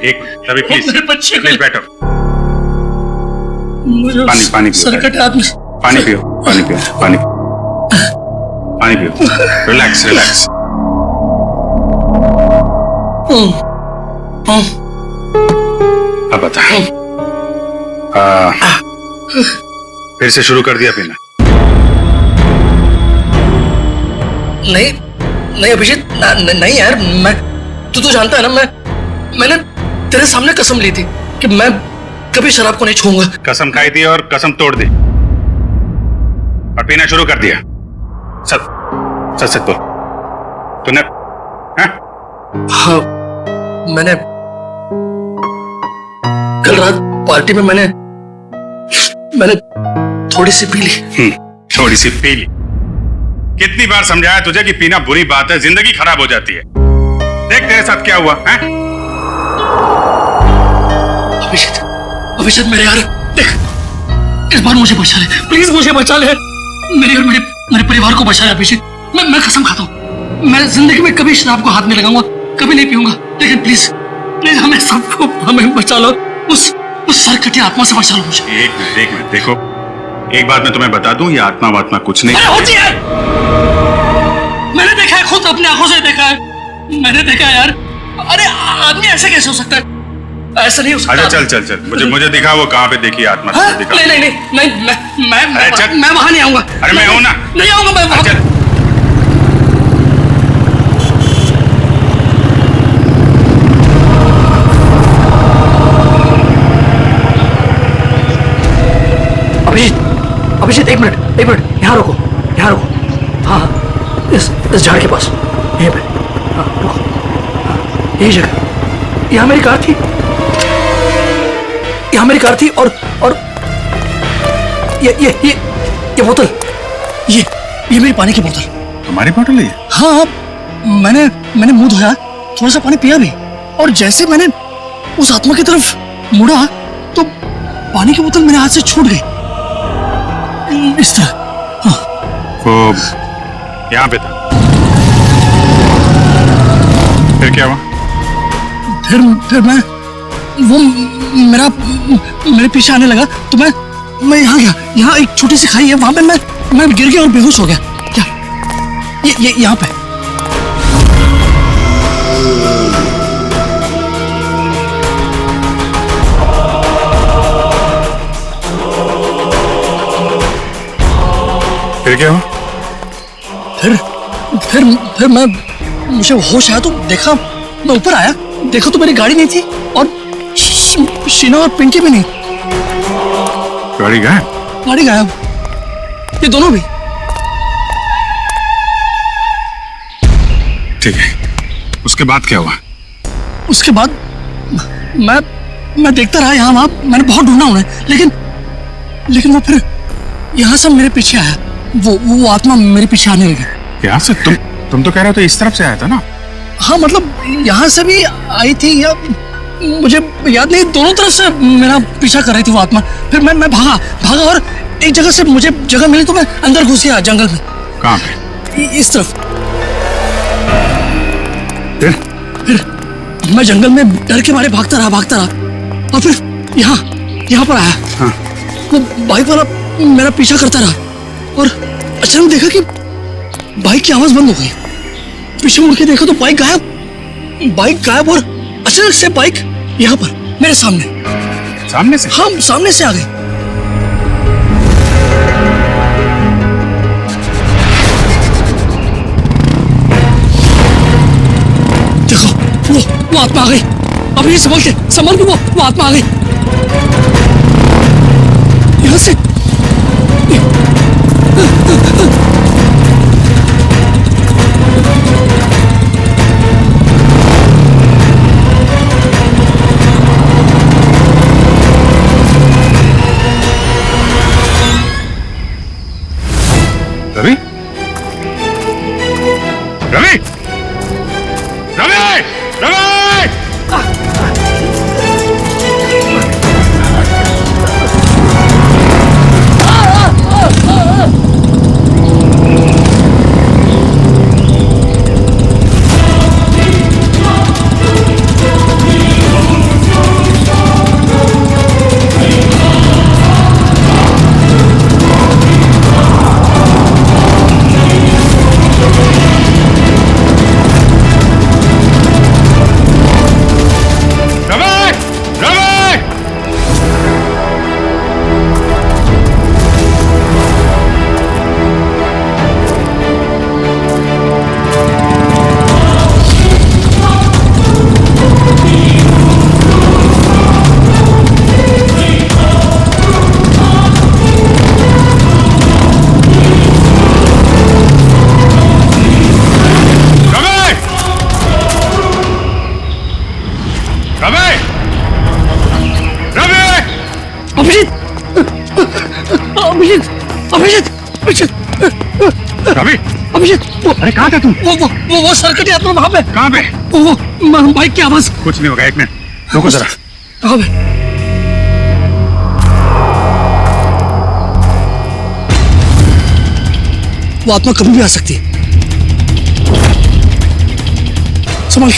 एक, रवि प्लीज, मेरे बच्चे प्लीज बैठो। पानी पियो। सरकट आदमी। पानी पियो। रिलैक्स। अब बता, फिर से शुरू कर दिया पीना? नहीं अभिजीत, नहीं यार। मैं तू तो जानता है ना, मैंने तेरे सामने कसम ली थी कि मैं कभी शराब को नहीं छूंगा। कसम खाई थी और कसम तोड़ दी और पीना शुरू कर दिया। सच बोल, तूने? हाँ, मैंने कल रात पार्टी में मैंने थोड़ी सी पी ली। थोड़ी सी पी ली? कितनी बार समझाया तुझे कि पीना बुरी बात है, जिंदगी खराब हो जाती है। देख तेरे साथ क्या हुआ है? अभिजीत मेरे यार, देख, इस बार मुझे बचा ले, प्लीज मुझे बचा ले। मेरे और मेरे परिवार को बचा ले अभिजीत। मैं कसम खाता हूँ, मैं जिंदगी में कभी शराब को हाथ नहीं लगाऊंगा, कभी नहीं पीऊंगा, लेकिन प्लीज प्लीज हमें बचा लो, उस सरकटी आत्मा से बचा लो मुझे। एक मिनट देखो, एक बात मैं तुम्हें बता दूं, ये आत्मा वात्मा कुछ नहीं होती है। मैंने देखा है, खुद अपनी आंखों से देखा है, मैंने देखा है यार। अरे आदमी ऐसे कैसे हो सकता है? ऐसा नहीं हो सकता। अच्छा चल, मुझे दिखा वो कहाँ पे देखी आत्मा। दिखा। नहीं, मैं वहां नहीं आऊंगा। अरे मैं हूं ना। नहीं आऊंगा मैं वहां। अभिजीत एक मिनट यहाँ रुको। हाँ, इस झाड़ के पास, यहीं पे। हाँ रुको, यही जगह। यहाँ मेरी कार थी और ये बोतल, ये मेरी पानी की बोतल। तुम्हारी बोतल है? हाँ, मैंने मुंह धोया, थोड़ा सा पानी पिया भी, और जैसे मैंने उस आत्मा की तरफ मुड़ा तो पानी की बोतल मेरे हाथ से छूट गई, इस तरह। हाँ। वो यहाँ पे था, फिर क्या हुआ? फिर मैं वो मेरे पीछे आने लगा तो मैं यहाँ गया। यहाँ एक छोटी सी खाई है, वहां पे मैं गिर गया और बेहोश हो गया। क्या ये यहाँ पे? फिर क्या हुआ? फिर मुझे होश आया तो देखा, मैं ऊपर आया, देखा तो मेरी गाड़ी नहीं थी और शीना और पिंकी भी नहीं। गाड़ी गायब? ये दोनों भी। ठीक है, उसके बाद क्या हुआ? उसके बाद मैं देखता रहा यहाँ वहां, मैंने बहुत ढूंढा उन्हें, लेकिन वो फिर यहाँ से मेरे पीछे आया। वो आत्मा मेरे पीछे आने लगी। यहाँ से? तुम तो कह रहे हो तो इस तरफ से आया था ना? हाँ, मतलब यहाँ से भी आई थी या मुझे याद नहीं, दोनों तरफ से मेरा पीछा कर रही थी वो आत्मा। फिर मैं भागा और एक जगह से मुझे जगह मिली तो मैं अंदर घुस गया जंगल में। कहाँ पे? इस तरफ। फिर मैं जंगल में डर के मारे भागता रहा और फिर यहाँ पर आया। हाँ। वो बाइक वाला मेरा पीछा करता रहा और अचानक देखा कि बाइक की आवाज बंद हो गई। पीछे मुड़ के देखा तो बाइक गायब और अचानक से बाइक यहाँ पर मेरे सामने से? हाँ, सामने से आ गई। देखो वो आत्मा आ गई। अभी संभल के वो आत्मा आ गई यहाँ से। रवि? अभिषेक, अरे कहाँ था तुम? वो सर्कट यात्रा वहां पे। कहाँ पे? वो बाइक की आवाज। कुछ नहीं होगा, एक मिनट रुको जरा। कहाँ पे? वो आत्मा कभी भी आ सकती है। संभाल।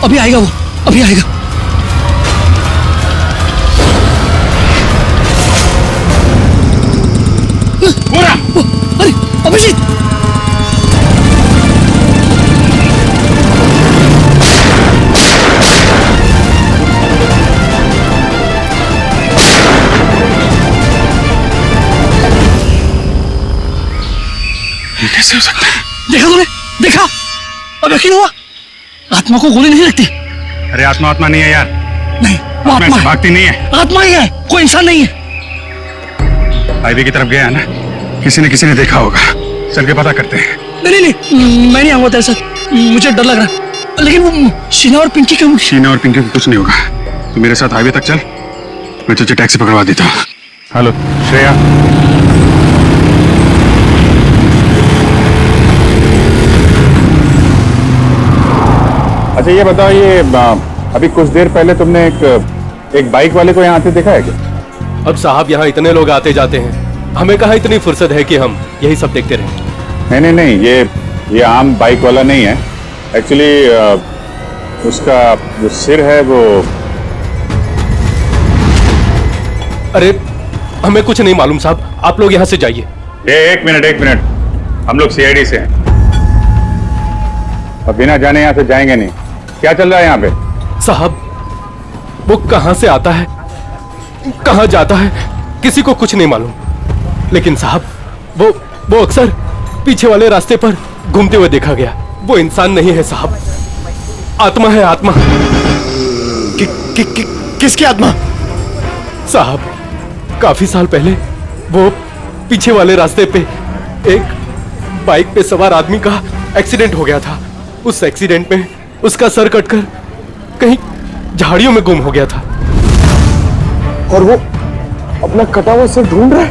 अभी आएगा वो, अभी आएगा। अरे अभिजीत, कैसे हो सकता है? देखा तूने? देखा? अब यकीन हुआ? आत्मा को गोली नहीं लगती। अरे आत्मा नहीं है यार। नहीं, वो आत्मा से भागती नहीं है। आत्मा ही है, कोई इंसान नहीं है। हाईवे की तरफ गया है ना, किसी ने देखा होगा। चल के पता करते हैं। नहीं, मैं नहीं आऊंगा तेरे साथ, मुझे डर लग रहा है। लेकिन वो शीना और पिंकी का कुछ नहीं होगा। तू मेरे साथ हाईवे तक चल, मैं तुझे टैक्सी पकड़वा देता हूँ। हेलो श्रेया, अच्छा ये बताओ, ये अभी कुछ देर पहले तुमने एक बाइक वाले को यहाँ आते देखा है क्या? अब साहब यहाँ इतने लोग आते जाते हैं, हमें कहाँ इतनी फुर्सत है कि हम यही सब देखते रहें। नहीं, ये आम बाइक वाला नहीं है। एक्चुअली उसका जो सिर है वो। अरे हमें कुछ नहीं मालूम साहब, आप लोग यहाँ से जाइए। एक मिनट, हम लोग सीआईडी से हैं और बिना जाने यहाँ से जाएंगे नहीं। क्या चल रहा है यहाँ पे? साहब वो कहाँ से आता है, कहाँ जाता है, किसी को कुछ नहीं मालूम। लेकिन साहब वो अक्सर पीछे वाले रास्ते पर घूमते हुए देखा गया। वो इंसान नहीं है साहब, आत्मा है, आत्मा। किसकी आत्मा? साहब काफी साल पहले वो पीछे वाले रास्ते पे एक बाइक पे सवार आदमी का एक्सीडेंट हो गया था। उस एक्सीडेंट में उसका सर कटकर कहीं झाड़ियों में गुम हो गया था। और वो अपना कटा हुआ सर ढूंढ रहा है।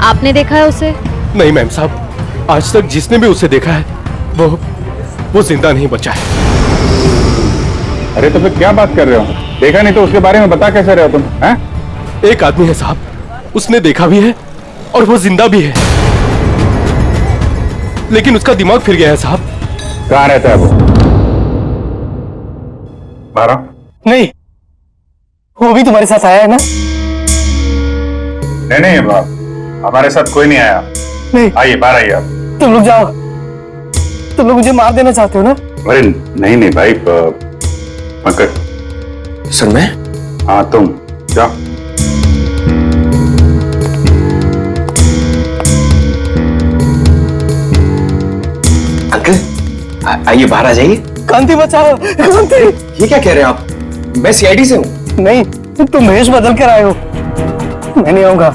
आपने देखा है उसे? नहीं मैम साहब, आज तक जिसने भी उसे देखा है वो जिंदा नहीं बचा है। अरे तो फिर क्या बात कर रहे हो? देखा नहीं तो उसके बारे में बता कैसे रहे हो तुम? हैं? एक आदमी है साहब, उसने देखा भी है और वो जिंदा भी है, लेकिन उसका दिमाग फिर गया है साहब। कहाँ रहता है वो? 12? नहीं, वो भी तुम्हारे साथ आया है ना? नहीं हमारे साथ कोई नहीं आया। नहीं, आइए बाहर आइए आप। तुम लोग जाओ, तुम लोग मुझे मार देना चाहते हो ना? अरे नहीं भाई, पंकज। सर मैं? हाँ तुम जाओ। अंकल आइए, बाहर आ जाइए। कांति बचाओ, कांति। ये क्या कह रहे हैं आप? मैं सीआईडी से हूँ। नहीं, तुम भेष बदल कर आए हो। मैं नहीं आऊंगा।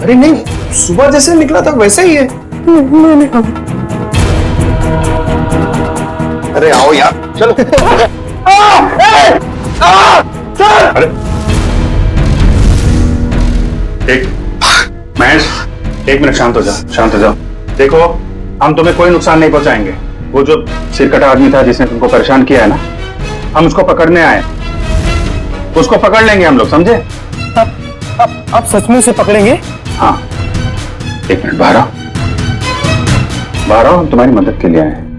अरे नहीं, सुबह जैसे निकला था वैसे ही है। मैं नहीं आऊंगा। अरे आओ यार, चलो। अरे महेश, एक मिनट शांत हो जाओ। देखो, हम तुम्हें कोई नुकसान नहीं पहुंचाएंगे। वो जो सिरकटा आदमी था जिसने तुमको परेशान किया है ना, हम उसको पकड़ने आए। उसको पकड़ लेंगे हम लोग, समझे? आप सच में उसे पकड़ेंगे? हाँ, एक मिनट बाहर आओ, हम तुम्हारी मदद के लिए आए हैं।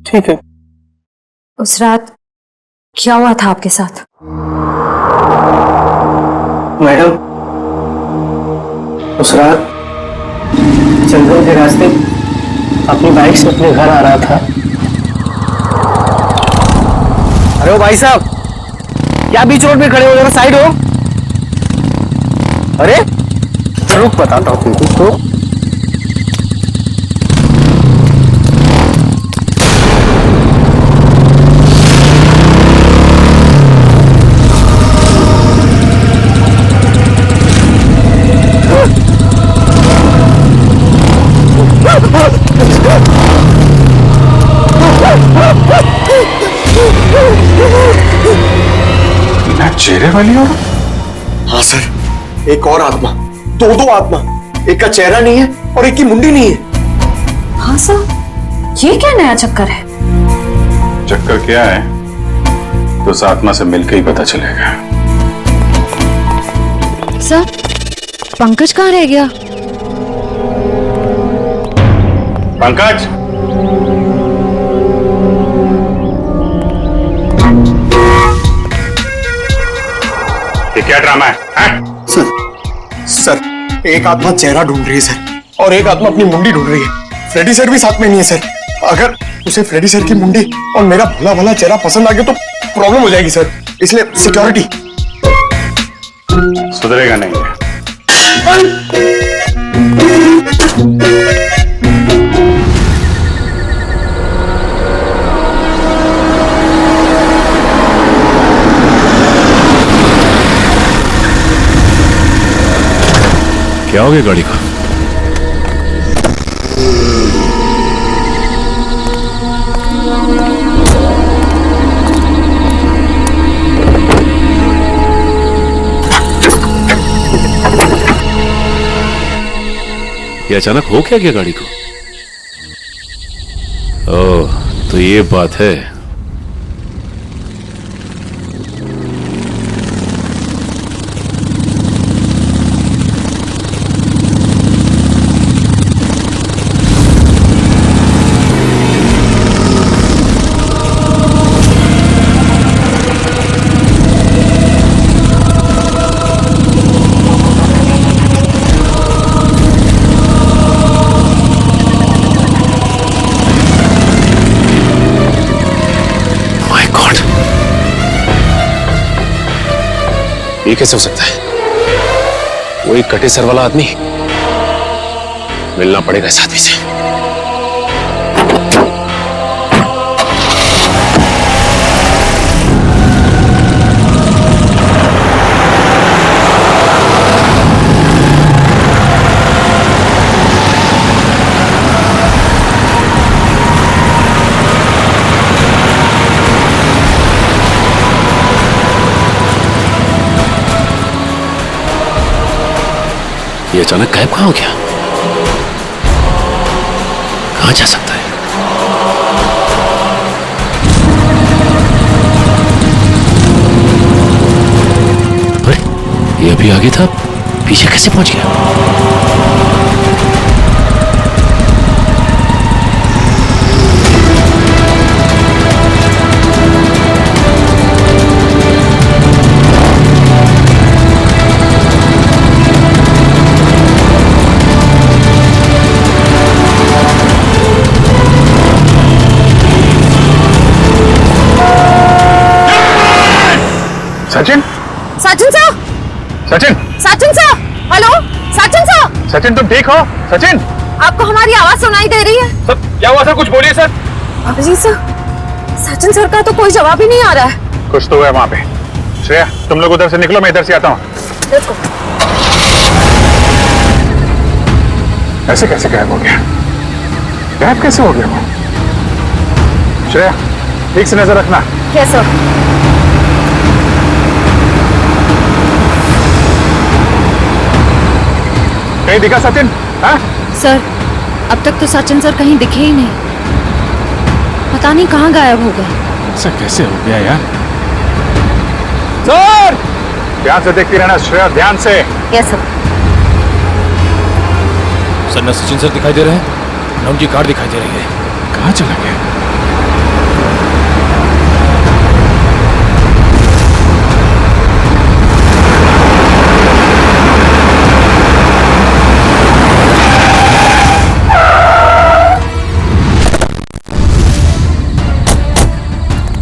ठीक है। उस रात क्या हुआ था आपके साथ? मैडम, उस रात जंगल के रास्ते अपनी बाइक से अपने घर आ रहा था। अरे ओ भाई साहब, क्या बीच रोड पे खड़े हो? जरा साइड हो। अरे रुक, बताता हूँ तुमको तो। चेहरे वाली हो? हाँ सर, एक और आत्मा, दो आत्मा। एक का चेहरा नहीं है और एक की मुंडी नहीं है। हाँ सर, ये क्या नया चक्कर है? चक्कर क्या है तो उस आत्मा से मिलकर ही पता चलेगा। सर, पंकज कहाँ रह गया? पंकज, ये क्या ड्रामा है? सर एक आत्मा चेहरा ढूंढ रही है सर, और एक आत्मा अपनी मुंडी ढूंढ रही है। फ्रेडी सर भी साथ में नहीं है सर। अगर उसे फ्रेडी सर की मुंडी और मेरा भला भला चेहरा पसंद आ गया तो प्रॉब्लम हो जाएगी सर, इसलिए सिक्योरिटी। सुधरेगा नहीं। क्या हो गया गाड़ी को? ये अचानक हो क्या गया गाड़ी को? ओह, तो ये बात है। ये कैसे हो सकता है? वही कटे सर वाला आदमी। मिलना पड़ेगा इस आदमी से। ये अचानक गायब कहां हो गया? कहां जा सकता है? अरे, ये अभी आगे था, पीछे कैसे पहुंच गया? सचिन, सचिन साहब, सचिन, सचिन साहब, हेलो, सचिन साहब, सचिन तुम ठीक हो? सचिन, आपको हमारी आवाज सुनाई दे रही है? सर क्या हुआ सर? कुछ बोलिए sir. Abhijit sir, Sachin sir का तो कोई जवाब ही नहीं आ रहा है। कुछ तो है वहां पे। श्रेया, तुम लोग उधर से निकलो, मैं इधर से आता हूँ। देखो, ऐसे कैसे गायब हो गया? गायब कैसे हो गया वो? श्रेया, ठीक से नजर रखना। Yes sir. कहीं दिखा सचिन? हाँ? सर, अब तक तो सचिन सर कहीं दिखे ही नहीं। पता नहीं कहाँ गायब हो गए। ऐसा कैसे हो गया यार? सर, ध्यान से देखती रहना श्रेया, ध्यान से। Yes sir. सर, न सचिन सर दिखाई दे रहे हैं, न उनकी कार दिखाई दे रही है। कहाँ चला गया?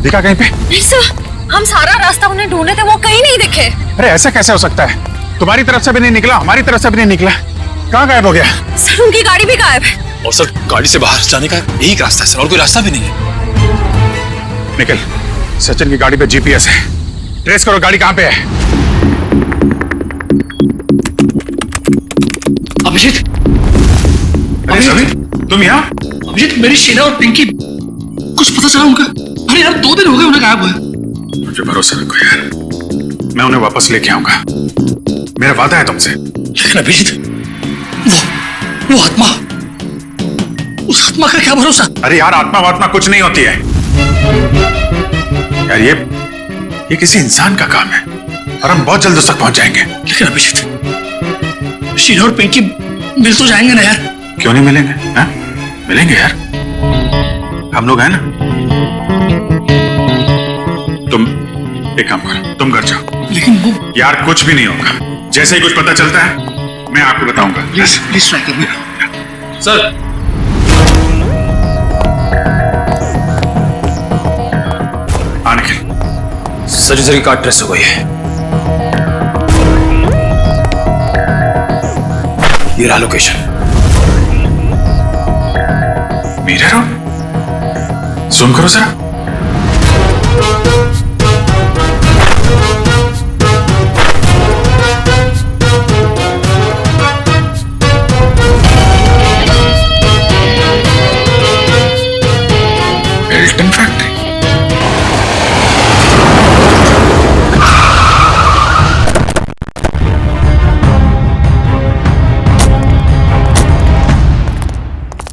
दिखा कहीं पे? नहीं सर, हम सारा रास्ता उन्हें ढूंढे थे, वो कहीं नहीं दिखे। अरे ऐसा कैसे हो सकता है? तुम्हारी तरफ से भी नहीं निकला, हमारी तरफ से भी नहीं निकला। कहाँ गायब हो गया? सर, उनकी गाड़ी भी गायब है। और सर, गाड़ी से बाहर जाने का यही रास्ता है सर, और कोई रास्ता भी नहीं है। निकल, सचिन की गाड़ी पे जीपीएस है, ट्रेस करो गाड़ी कहाँ पे है। अभिजीत, अरे सभी, तुम यहाँ? अभिजीत, मेरी शीला और पिंकी, कुछ पता चला उनका? अरे यार, 2 दिन हो गए उन्हें गायब हुए। मुझे भरोसा रखो यार, मैं उन्हें वापस लेके आऊंगा, मेरा वादा है तुमसे। लेकिन अभिजीत, वो आत्मा, उस आत्मा का क्या भरोसा? अरे यार, आत्मा वात्मा कुछ नहीं होती है यार, ये किसी इंसान का काम है और हम बहुत जल्द उस तक पहुंच जाएंगे। लेकिन अभिजीत, शीला और पिंकी मिल तो जाएंगे ना यार। क्यों नहीं मिलेंगे? हाँ? मिलेंगे यार, हम लोग हैं ना। तुम एक काम करो, तुम घर जाओ। लेकिन वो यार कुछ भी नहीं होगा, जैसे ही कुछ पता चलता है मैं आपको बताऊंगा। प्लीज प्लीज ट्राई करिए सर। हाँ निखिल, सर्जरी का ट्रेस हो गई है। ये रहा लोकेशन। मीरा रोड, सुन करो जरा। Elton factory.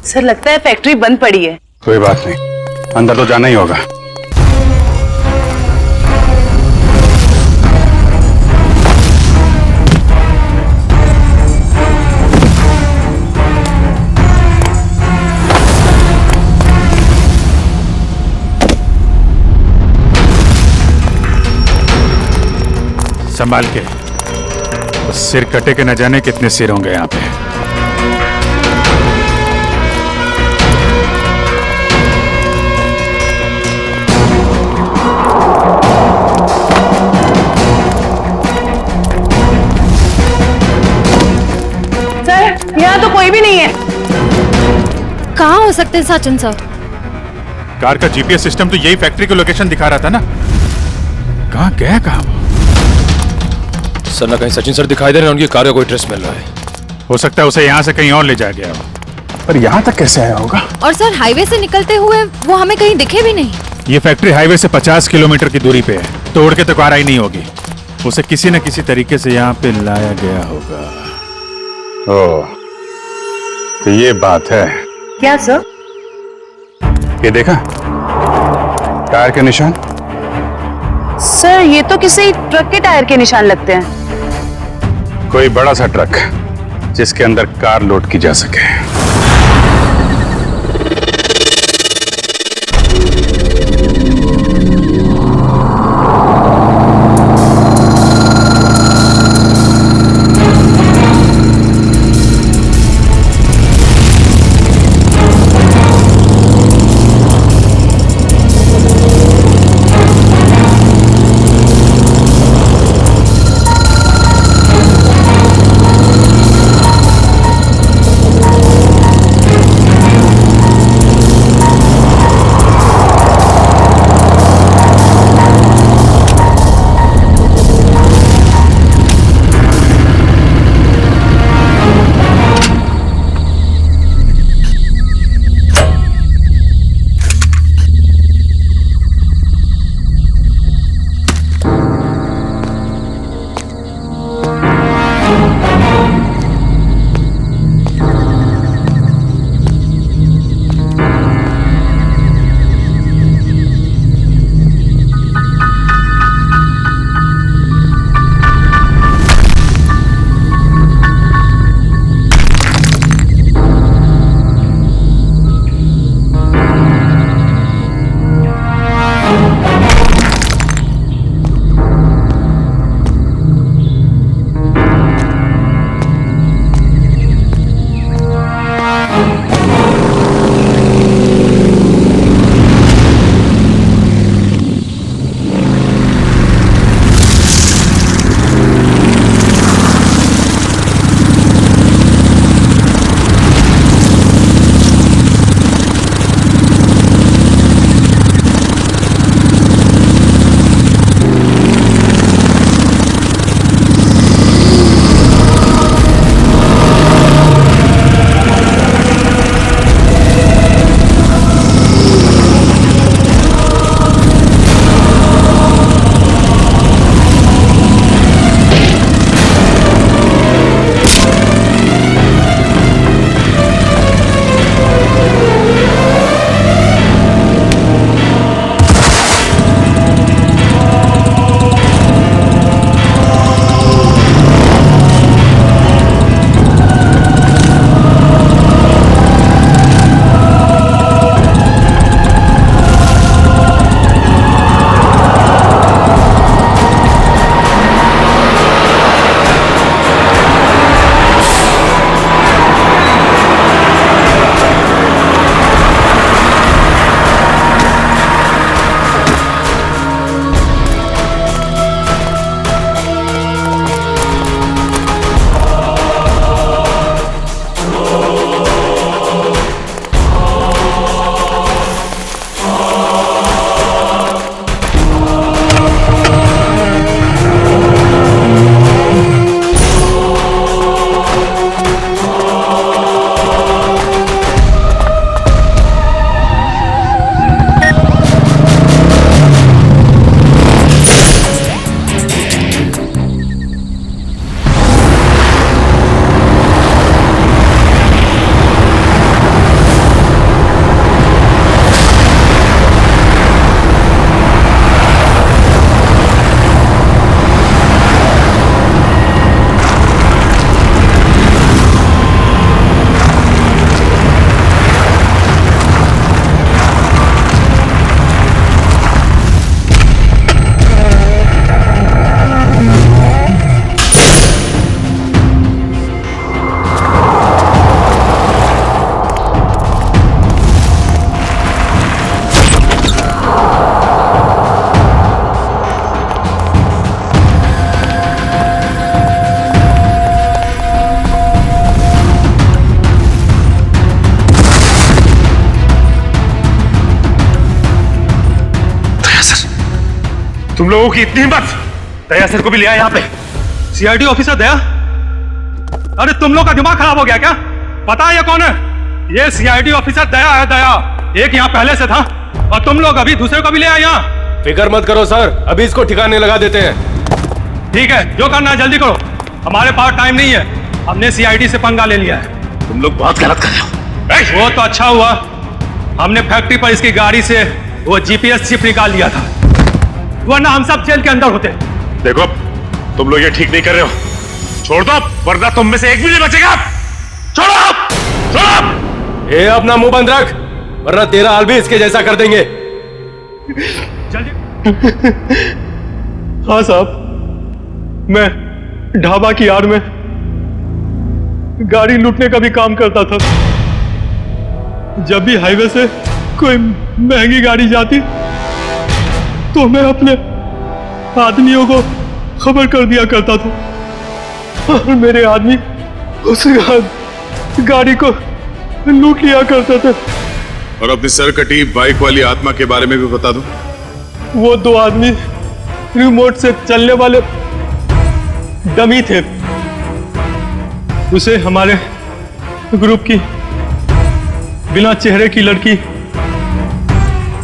सर लगता है फैक्ट्री बंद पड़ी है। कोई बात नहीं, अंदर तो जाना ही होगा। संभाल के, तो सिर कटे के न जाने कितने सिर होंगे यहाँ पे। सर यहाँ तो कोई भी नहीं है। कहाँ हो सकते हैं सचिन सर? कार का जीपीएस सिस्टम तो यही फैक्ट्री की लोकेशन दिखा रहा था ना। कहाँ गया कहाँ? सर ना कहीं सचिन सर दिखाई दे रहे हैं, उनकी कार का कोई ट्रेस मिल रहा है। हो सकता है उसे यहाँ से कहीं और ले जाया गया, पर यहाँ तक कैसे आया होगा? और सर हाईवे से निकलते हुए वो हमें कहीं दिखे भी नहीं। ये फैक्ट्री हाईवे से 50 किलोमीटर की दूरी पे है, तोड़ के तो कार आई नहीं होगी। उसे किसी न किसी तरीके से यहाँ पे लाया गया होगा। ओह, तो ये बात है। क्या सर? ये देखा टायर के निशान? सर ये तो किसी ट्रक के टायर के निशान लगते हैं। कोई बड़ा सा ट्रक जिसके अंदर कार लोड की जा सके। सर। तुम लोगों की इतनी हिम्मत, दया सर को भी ले आया यहाँ पे। सीआईडी ऑफिसर दया? अरे तुम लोग का दिमाग खराब हो गया क्या? पता है ये कौन है? ये सीआईडी ऑफिसर दया है, दया। एक यहाँ पहले से था और तुम लोग अभी दूसरे को भी ले आए यहाँ। फिक्र मत करो सर, अभी इसको ठिकाने लगा देते हैं। ठीक है, जो करना है जल्दी करो, हमारे पास टाइम नहीं है। हमने सीआईडी से पंगा ले लिया है। तुम लोग बहुत गलत कर रहे हो। वो तो अच्छा हुआ हमने फैक्ट्री पर इसकी गाड़ी से वो जीपीएस चिप निकाल लिया था, वरना हम सब जेल के अंदर होते। देखो तुम लोग ये ठीक नहीं कर रहे हो, छोड़ दो वरना तुम में से एक भी नहीं बचेगा। छोड़ो, छोड़ो। ये अपना मुंह बंद रख, वरना तेरा हाल भी इसके जैसा कर देंगे। हाँ साहब, मैं ढाबा की आड़ में गाड़ी लूटने का भी काम करता था। जब भी हाईवे से कोई महंगी गाड़ी जाती तो मैं अपने आदमियों को खबर कर दिया करता था और मेरे आदमी उस गाड़ी को लूट लिया करते थे। और अपनी सरकटी बाइक वाली आत्मा के बारे में भी बता दो। वो दो आदमी रिमोट से चलने वाले डमी थे। उसे हमारे ग्रुप की बिना चेहरे की लड़की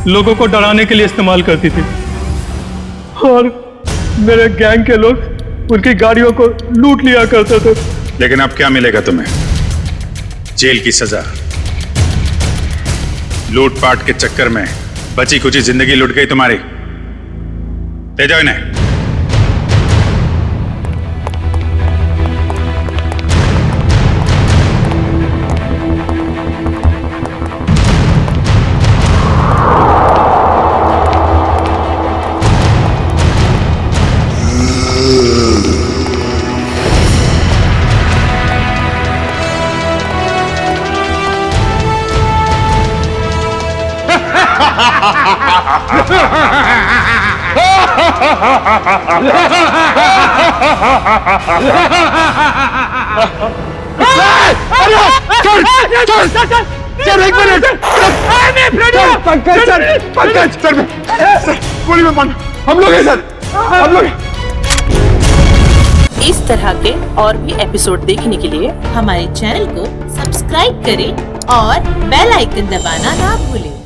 लोगों को डराने के लिए इस्तेमाल करती थी और मेरे गैंग के लोग उनकी गाड़ियों को लूट लिया करते थे। लेकिन अब क्या मिलेगा तुम्हें? जेल की सजा। लूटपाट के चक्कर में बची कुची जिंदगी लुट गई तुम्हारी। ले जाओ इन्हें। हम लोग हैं सर, हम लोग। इस तरह के और भी एपिसोड देखने के लिए हमारे चैनल को सब्सक्राइब करें और बेल आइकन दबाना ना भूलें।